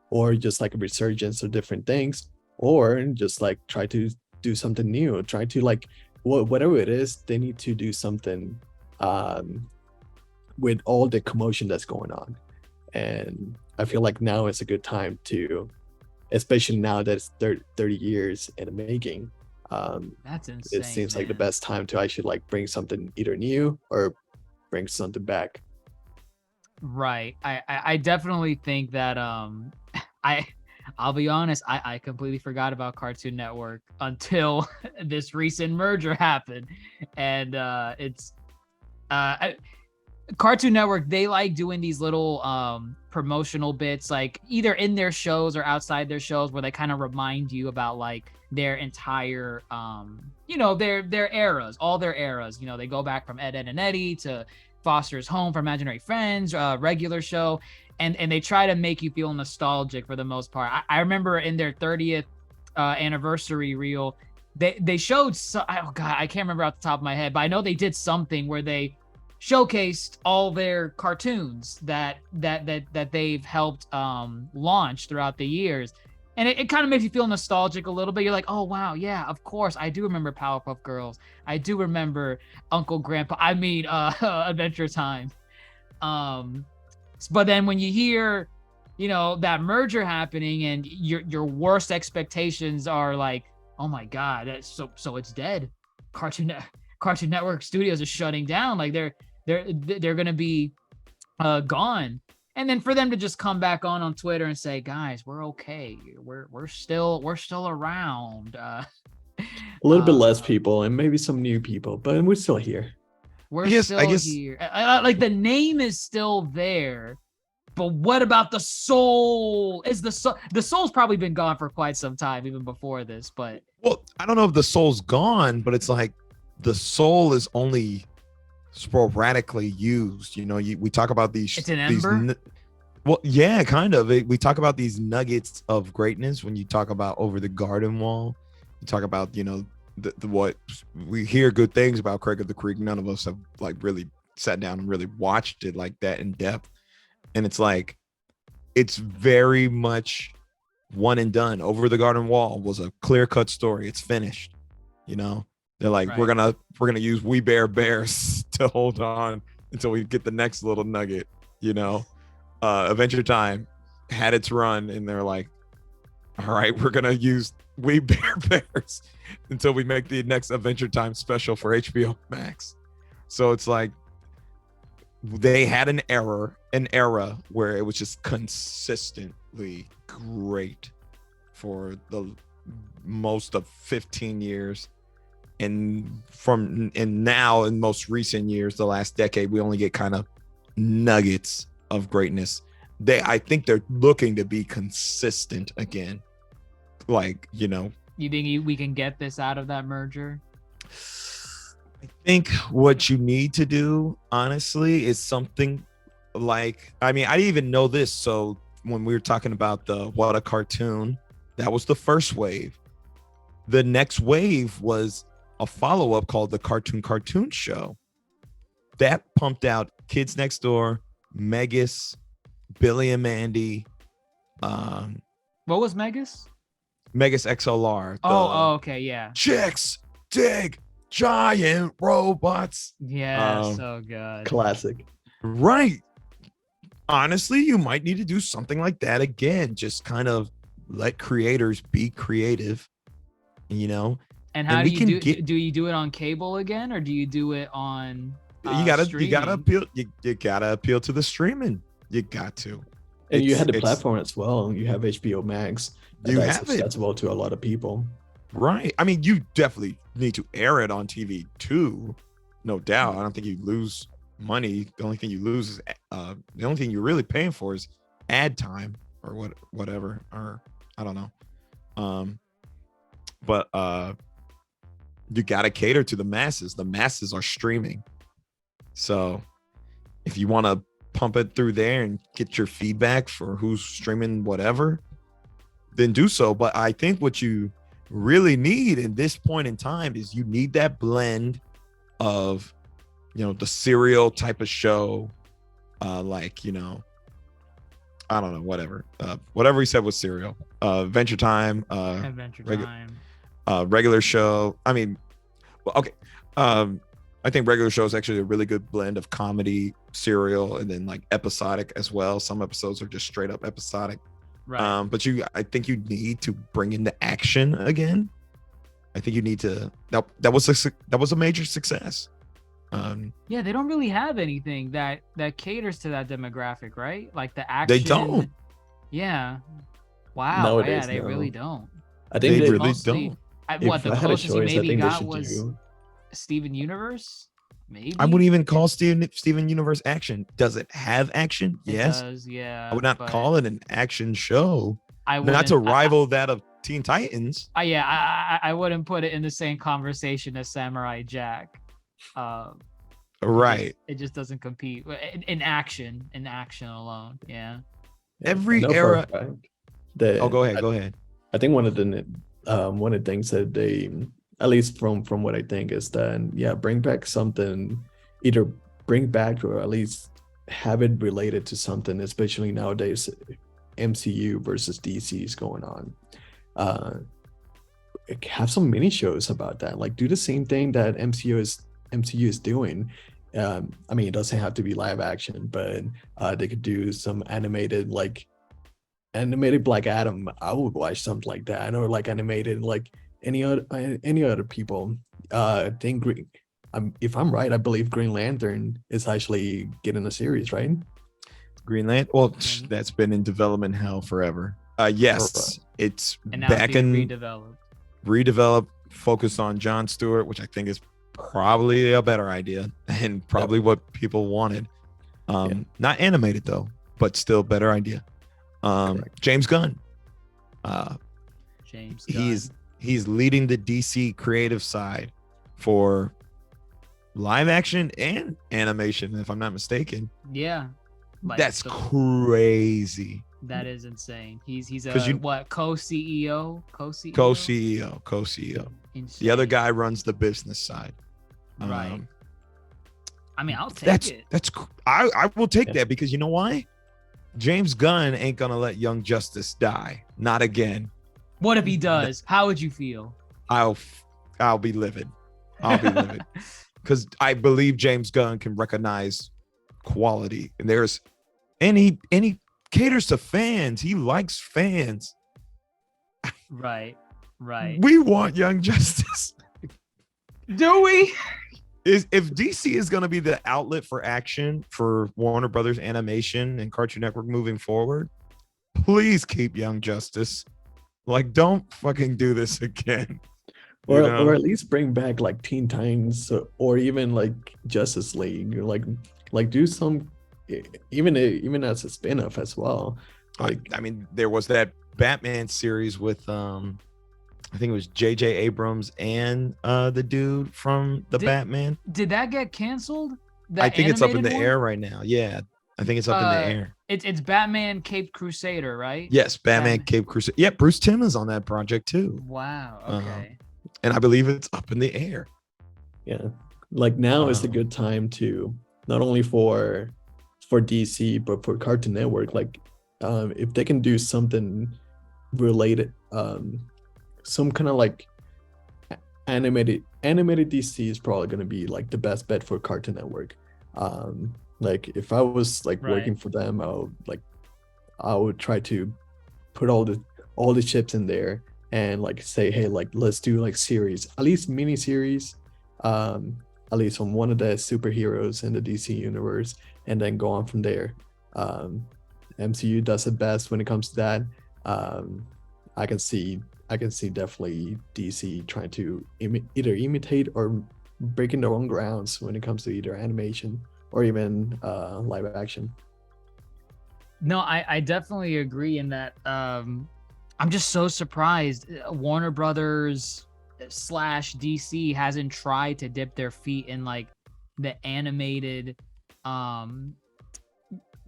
or just like a resurgence of different things, or just like try to do something new, try to like whatever it is, they need to do something with all the commotion that's going on. And I feel like now is a good time to, especially now that it's 30 years in the making. That's insane. It seems like the best time to actually like bring something either new or bring something back. Right. I definitely think that I'll be honest, I completely forgot about Cartoon Network until this recent merger happened. And Cartoon Network, they like doing these little promotional bits, like either in their shows or outside their shows, where they kind of remind you about like their entire their eras, all their eras. They go back from Ed, Edd and Eddy to Foster's Home for Imaginary Friends, regular show, and they try to make you feel nostalgic for the most part. I remember in their 30th anniversary reel, they showed oh god, I can't remember off the top of my head, but I know they did something where they showcased all their cartoons that they've helped launch throughout the years. And it kind of makes you feel nostalgic a little bit. You're like, oh, wow, yeah, of course. I do remember Powerpuff Girls. I do remember Uncle Grandpa. I mean, Adventure Time. But then when you hear, that merger happening and your worst expectations are like, oh, my God, so it's dead. Cartoon Network Studios is shutting down. Like they're going to be gone. And then for them to just come back on Twitter and say, guys, we're okay. We're still around. A little bit less people and maybe some new people, but we're still here. I guess here. Like the name is still there, but what about the soul? The soul's probably been gone for quite some time, even before this. But well, I don't know if the soul's gone, but it's like the soul is only sporadically used. We talk about these. It's an ember. Well, yeah, kind of. We talk about these nuggets of greatness when you talk about Over the Garden Wall. You talk about the what we hear good things about Craig of the Creek. None of us have like really sat down and really watched it like that in depth. And it's like it's very much one and done. Over the Garden Wall was a clear-cut story. It's finished. They're like, right. we're gonna use We Bare Bears to hold on until we get the next little nugget. Adventure Time had its run, and they're like, all right, we're gonna use We Bare Bears until we make the next Adventure Time special for HBO Max. So it's like they had an era where it was just consistently great for the most of 15 years. And now in most recent years, the last decade, we only get kind of nuggets of greatness. I think they're looking to be consistent again. Like, You think we can get this out of that merger? I think what you need to do, honestly, is something like, I didn't even know this. So when we were talking about the What a Cartoon, that was the first wave. The next wave was a follow-up called the Cartoon Show. That pumped out Kids Next Door, Megas, Billy and Mandy. What was Megas? Megas XLR. Okay, yeah. Chicks dig giant robots. Yeah, so good. Classic. Right. Honestly, you might need to do something like that again. Just kind of let creators be creative, And how do you do you do it on cable again, or do you do it on you gotta appeal to the streaming. You got to. And you had the platform as well. You have HBO Max. That's accessible to a lot of people. Right. You definitely need to air it on TV too. No doubt. I don't think you lose money. The only thing you lose is the only thing you're really paying for is ad time or whatever. Or I don't know. But you gotta cater to the masses. The masses are streaming. So if you want to pump it through there and get your feedback for who's streaming whatever, then do so. But I think what you really need in this point in time is you need that blend of the serial type of show like, I don't know, whatever he said was Serial, Adventure Time, Adventure Time, regular show. I mean, well, okay. I think regular show is actually a really good blend of comedy, serial, and then like episodic as well. Some episodes are just straight up episodic. right? But I think you need to bring in the action again. I think you need to. That was a major success. Yeah, they don't really have anything that caters to that demographic, right? Like the action. They don't. Yeah. Wow. Nowadays, yeah, they no. really don't. I think They really mostly, don't. What If the I had a closest you choice, I maybe think they got should was do. Steven Universe. Maybe I wouldn't even call Steven Universe action. Does it have action? it Yes. does, yeah. I would not but call it an action show. I Not to wouldn't- rival that of Teen Titans. I wouldn't put it in the same conversation as Samurai Jack. Right. It just doesn't compete in action. In action alone, yeah. Every I know for a era- fact that Oh, go ahead. I think one of the things that they, at least from what I think, is that bring back something, either bring back or at least have it related to something, especially nowadays MCU versus DC is going on. Have some mini shows about that, like do the same thing that MCU is doing. I mean, it doesn't have to be live action, but they could do some animated Black Adam. I would watch something like that, or like animated like any other people. I think if I'm right, I believe Green Lantern is actually getting a series, right? Green Lantern. Well, that's been in development hell forever. Yes, it's And now back it's being in redeveloped, focused on Jon Stewart, which I think is probably a better idea and probably what people wanted. Not animated though, but still better idea. James Gunn. James Gunn. He's leading the DC creative side for live action and animation, if I'm not mistaken. Yeah. That's crazy. That is insane. He's a co-CEO? Co-CEO. Insane. The other guy runs the business side. Right. I mean, I'll take it. I will take that, because you know why? James Gunn ain't gonna let Young Justice die. Not again. What if he does? How would you feel? I'll be livid. I'll be livid. Because I believe James Gunn can recognize quality, and he caters to fans. He likes fans. Right. We want Young Justice. Do we? If DC is going to be the outlet for action for Warner Brothers Animation and Cartoon Network moving forward, please keep Young Justice. Like, don't fucking do this again. Or at least bring back like Teen Titans, or even like Justice League, or like do some, even as a spin-off as well. Like, I mean, there was that Batman series with I think it was J.J. Abrams and the dude from Batman. Did that get canceled? I think it's up in the air right now. Yeah, I think it's up in the air. It's Batman Caped Crusader, right? Yes, Batman Caped Crusader. Yeah, Bruce Timm is on that project too. Wow. Okay. And I believe it's up in the air. Yeah, like now is a good time to, not only for DC but for Cartoon Network. Like, if they can do something related, some kind of like animated DC is probably going to be like the best bet for Cartoon Network. Like if I was like working for them, I would try to put all the chips in there and like say, hey, like let's do like series, at least mini series, at least on one of the superheroes in the DC universe, and then go on from there. MCU does it best when it comes to that. I can see definitely DC trying to either imitate or breaking their own grounds when it comes to either animation or even live action. No, I definitely agree in that. I'm just so surprised Warner Brothers / DC hasn't tried to dip their feet in like the animated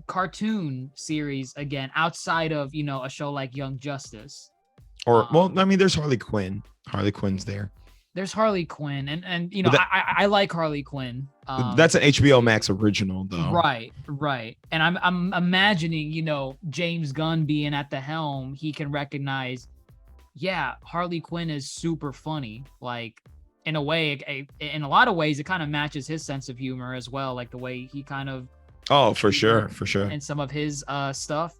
cartoon series again, outside of, a show like Young Justice. Or well, I mean, there's Harley Quinn. Harley Quinn's there. There's Harley Quinn, and you know, But I like Harley Quinn. That's an HBO Max original, though. Right. And I'm imagining, you know, James Gunn being at the helm, he can recognize, yeah, Harley Quinn is super funny. Like, in a way, in a lot of ways, it kind of matches his sense of humor as well, like the way he kind of. Oh, for sure. And some of his stuff.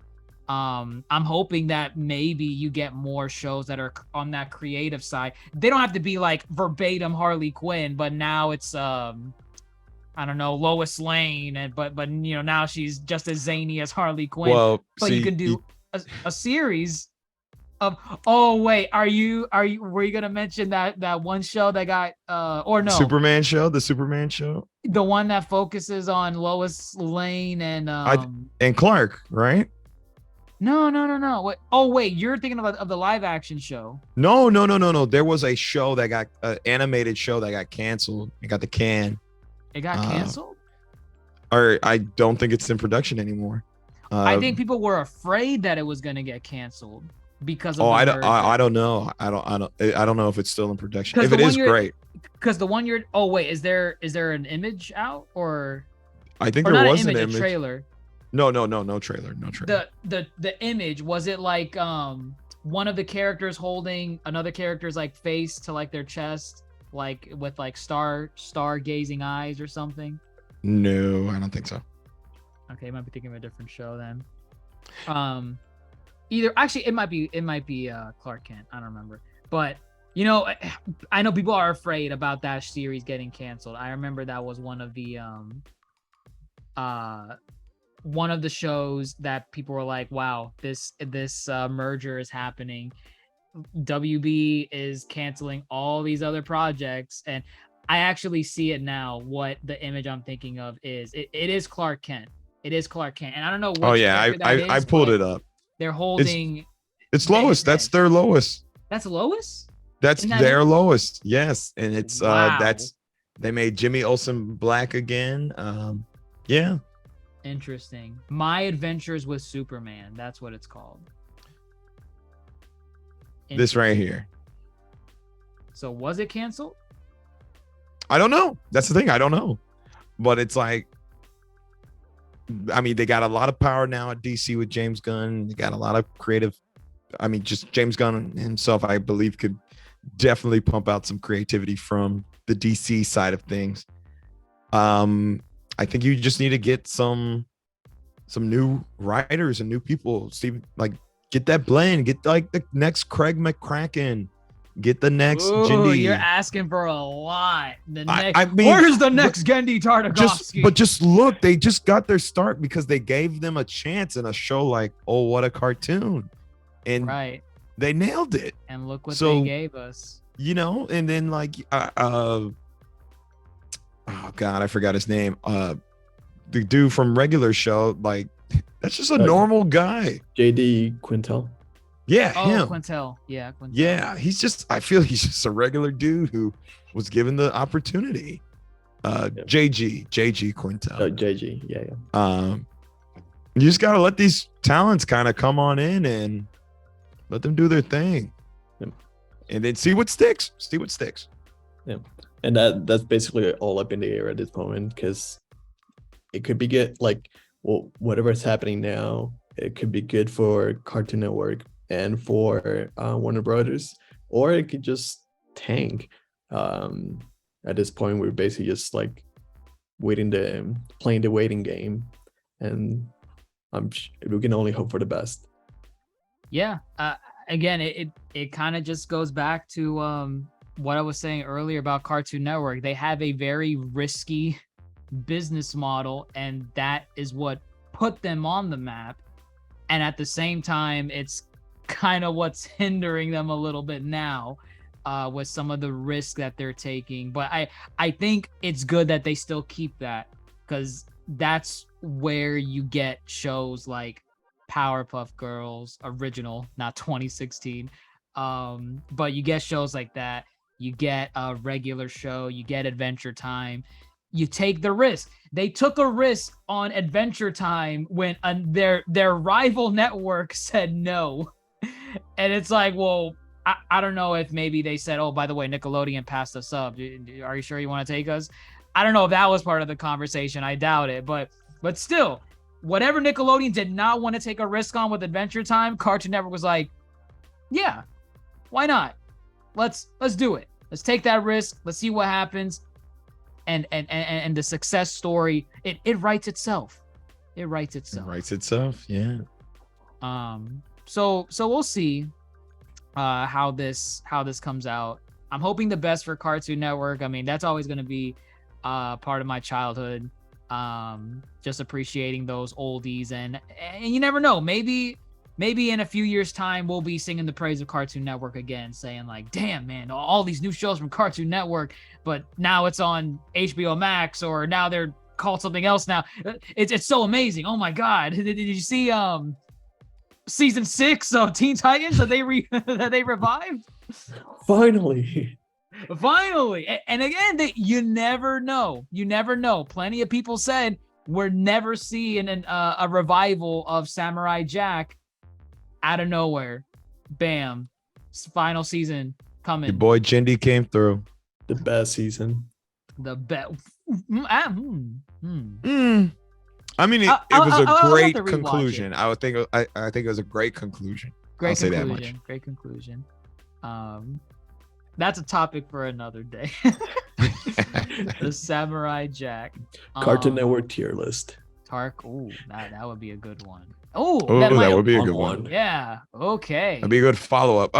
I'm hoping that maybe you get more shows that are on that creative side. They don't have to be like verbatim Harley Quinn, but now it's I don't know, Lois Lane, but you know, now she's just as zany as Harley Quinn. Well, but you can do a series of. Oh wait, were you gonna mention that one show that got or no? the Superman show, the one that focuses on Lois Lane and Clark, right? No. What? Oh wait, you're thinking of the live action show. No. There was a show that got animated show that got canceled. It got the can. It got canceled? Or I don't think it's in production anymore. I think people were afraid that it was going to get canceled because of I don't know. I don't know if it's still in production. If it is, great. Because the one you're is there an image out or I think there was an image, a trailer. No trailer. The image, was it like one of the characters holding another character's like face to like their chest, like with like stargazing eyes or something? No, I don't think so. Okay, might be thinking of a different show then. Either actually it might be Clark Kent. I don't remember. But you know, I know people are afraid about that series getting canceled. I remember that was one of the shows that people were like, wow, this merger is happening. WB is canceling all these other projects, and I actually see it now. What the image I'm thinking of is it is Clark Kent. It is Clark Kent, and I don't know. I pulled it up. They're holding. It's Lois. That's their Lois. That's Lois. That's their Lois. Yes, and it's wow. They made Jimmy Olsen black again. Yeah. Interesting. My Adventures with Superman. That's what it's called. This right here. So was it canceled? I don't know. That's the thing. I don't know. But it's like, I mean, they got a lot of power now at DC with James Gunn. They got a lot of creative. I mean, just James Gunn himself, I believe, could definitely pump out some creativity from the DC side of things. I think you just need to get some new writers and new people. See, like, get that blend. Get like the next Craig McCracken. Get the next Jindy. You're asking for a lot. Where's the next Gendy Tartakovsky? Just look, they just got their start because they gave them a chance in a show like Oh, What a Cartoon. And they nailed it. And look what they gave us. You know, and then like oh God, I forgot his name. The dude from Regular Show, like, that's just a normal guy. JD Quintel. Yeah, him. Quintel. Yeah, Quintel. Yeah, I feel he's just a regular dude who was given the opportunity. JG Quintel. Oh, JG, yeah. You just gotta let these talents kind of come on in and let them do their thing. Yep. And then see what sticks. Yeah. And that's basically all up in the air at this moment, because it could be good, like, well, whatever is happening now, it could be good for Cartoon Network and for Warner Brothers, or it could just tank. At this point, we're basically just like playing the waiting game, and we can only hope for the best. Yeah. Again, it kind of just goes back to what I was saying earlier about Cartoon Network. They have a very risky business model, and that is what put them on the map. And at the same time, it's kind of what's hindering them a little bit now with some of the risk that they're taking. But I think it's good that they still keep that, because that's where you get shows like Powerpuff Girls original, not 2016. But you get shows like that. You get a regular show. You get Adventure Time. You take the risk. They took a risk on Adventure Time when their rival network said no. And it's like, well, I don't know if maybe they said, oh, by the way, Nickelodeon passed us up. Are you sure you want to take us? I don't know if that was part of the conversation. I doubt it, but still, whatever Nickelodeon did not want to take a risk on with Adventure Time, Cartoon Network was like, yeah, why not? Let's do it. Let's take that risk. Let's see what happens. And the success story, it writes itself. It writes itself. Yeah. So we'll see how this comes out. I'm hoping the best for Cartoon Network. I mean, that's always going to be part of my childhood. Just appreciating those oldies, and you never know, maybe in a few years time we'll be singing the praise of Cartoon Network again, saying like, damn man, all these new shows from Cartoon Network, but now it's on HBO Max, or now they're called something else now. It's so amazing. Oh my god, did you see season 6 of Teen Titans that they revived? Finally. And again, you never know. Plenty of people said we're never seeing a revival of Samurai Jack. Out of nowhere, bam, final season coming. Your boy Jindy came through. The best season. The best. I mean, it was a great conclusion. I think it was a great conclusion. Great conclusion. That's a topic for another day. The Samurai Jack. Cartoon Network tier list. Ooh, that would be a good one. Oh, that would be a good one. Yeah. Okay. That'd be a good follow-up.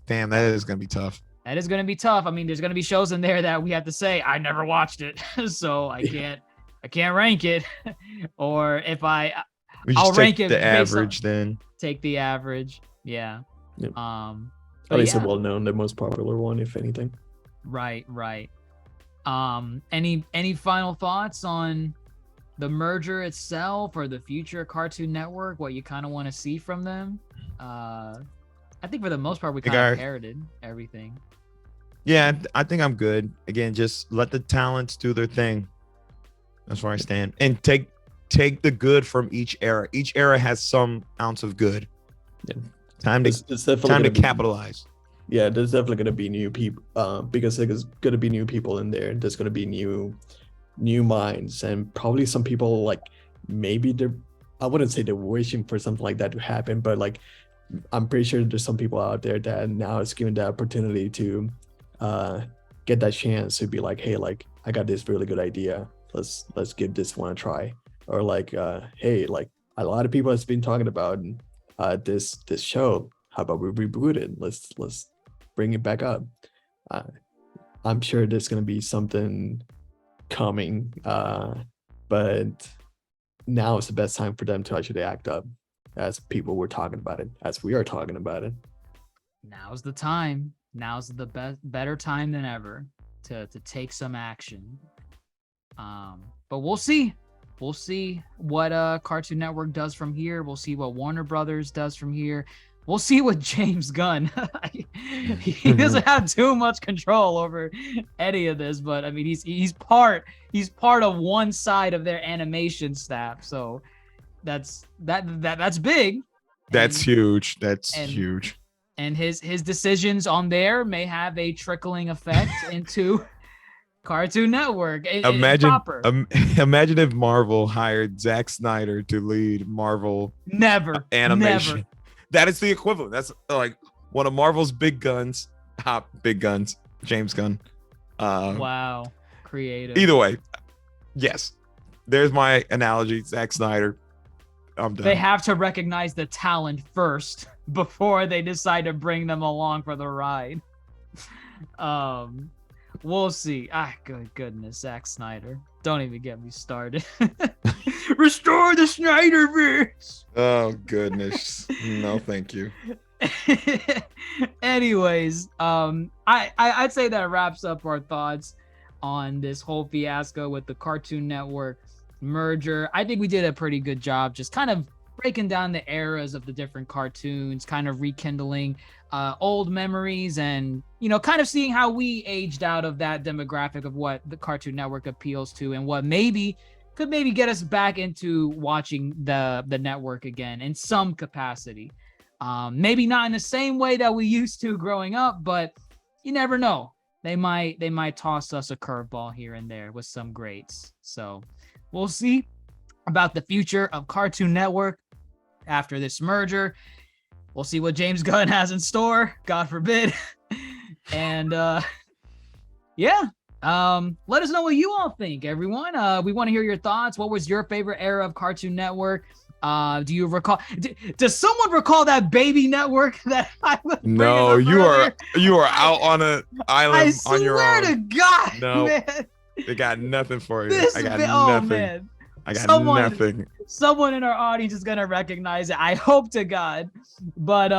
Damn, that is gonna be tough. That is gonna be tough. I mean, there's gonna be shows in there that we have to say I never watched it, so I can't rank it. Or if I'll rank it the average then. Take the average. Yeah. Yep. At least a well-known, the most popular one, if anything. Right. Any final thoughts on the merger itself or the future Cartoon Network? What you kind of want to see from them? I think for the most part we kind of inherited everything. Yeah, I think I'm good. Again, just let the talents do their thing. That's where I stand. And take the good from each era. Each era has some ounce of good. Yeah. Time to capitalize. Yeah, there's definitely going to be new people because there's going to be new people in there. There's going to be new minds, and probably some people like maybe I wouldn't say they're wishing for something like that to happen, but like I'm pretty sure there's some people out there that now is given the opportunity to get that chance to be like, hey, like I got this really good idea. Let's give this one a try. Or like, hey, like a lot of people has been talking about this show. How about we reboot it? Let's bring it back up. I'm sure there's gonna be something coming, but now is the best time for them to actually act up, as people were talking about it, as we are talking about it. Now's the time. Now's the better time than ever to take some action. But we'll see. We'll see what Cartoon Network does from here. We'll see what Warner Brothers does from here. We'll see what James Gunn. He doesn't have too much control over any of this, but I mean he's part of one side of their animation staff. So that's big. That's huge. That's huge. And his decisions on there may have a trickling effect into Cartoon Network. Imagine if Marvel hired Zack Snyder to lead Marvel animation. Never. That is the equivalent. That's like one of Marvel's big guns. James Gunn. Wow. Creative. Either way, yes. There's my analogy. Zack Snyder. I'm done. They have to recognize the talent first before they decide to bring them along for the ride. We'll see. Good goodness, Zack Snyder. Don't even get me started. Restore the Snyderverse. Oh goodness. No, thank you. Anyways, I'd say that wraps up our thoughts on this whole fiasco with the Cartoon Network merger. I think we did a pretty good job just kind of breaking down the eras of the different cartoons, kind of rekindling old memories, and kind of seeing how we aged out of that demographic of what the Cartoon Network appeals to, and what could get us back into watching the network again in some capacity. Maybe not in the same way that we used to growing up, but you never know. They might toss us a curveball here and there with some greats. So we'll see about the future of Cartoon Network after this merger. We'll see what James Gunn has in store, God forbid. And yeah, let us know what you all think, everyone. We want to hear your thoughts. What was your favorite era of Cartoon Network? Do you recall? Does someone recall that baby network that I was? No, you are out on an island on your own. I swear to God, no, man. They got nothing for you. I got oh nothing. Man. I got nothing. Someone in our audience is gonna recognize it. I hope to God. But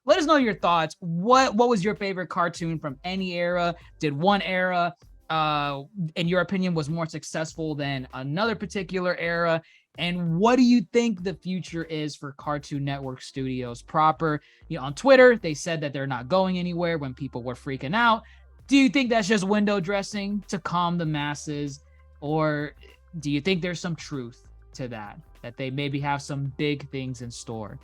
let us know your thoughts. What was your favorite cartoon from any era? Did one era, in your opinion, was more successful than another particular era? And what do you think the future is for Cartoon Network Studios proper? On Twitter, they said that they're not going anywhere when people were freaking out. Do you think that's just window dressing to calm the masses? Or do you think there's some truth to that they maybe have some big things in store?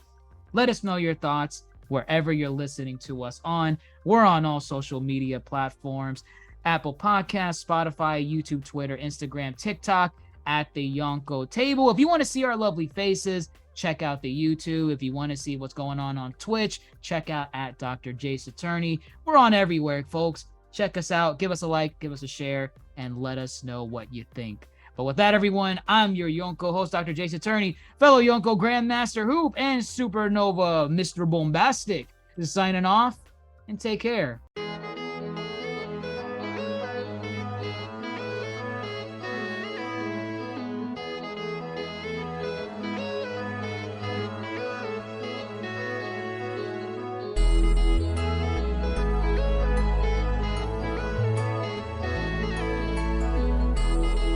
Let us know your thoughts wherever you're listening to us on. We're on all social media platforms: Apple Podcasts, Spotify, YouTube, Twitter, Instagram, TikTok, at the Yonko Table. If you want to see our lovely faces, check out the YouTube. If you want to see what's going on Twitch, check out at DrJaceAttorney. We're on everywhere, folks. Check us out. Give us a like, give us a share, and let us know what you think. But with that, everyone, I'm your Yonko host, Dr. DrJaceAttorney, fellow Yonko Grandmaster Hoop, and Supernova Mr. Bombastic, signing off, and take care.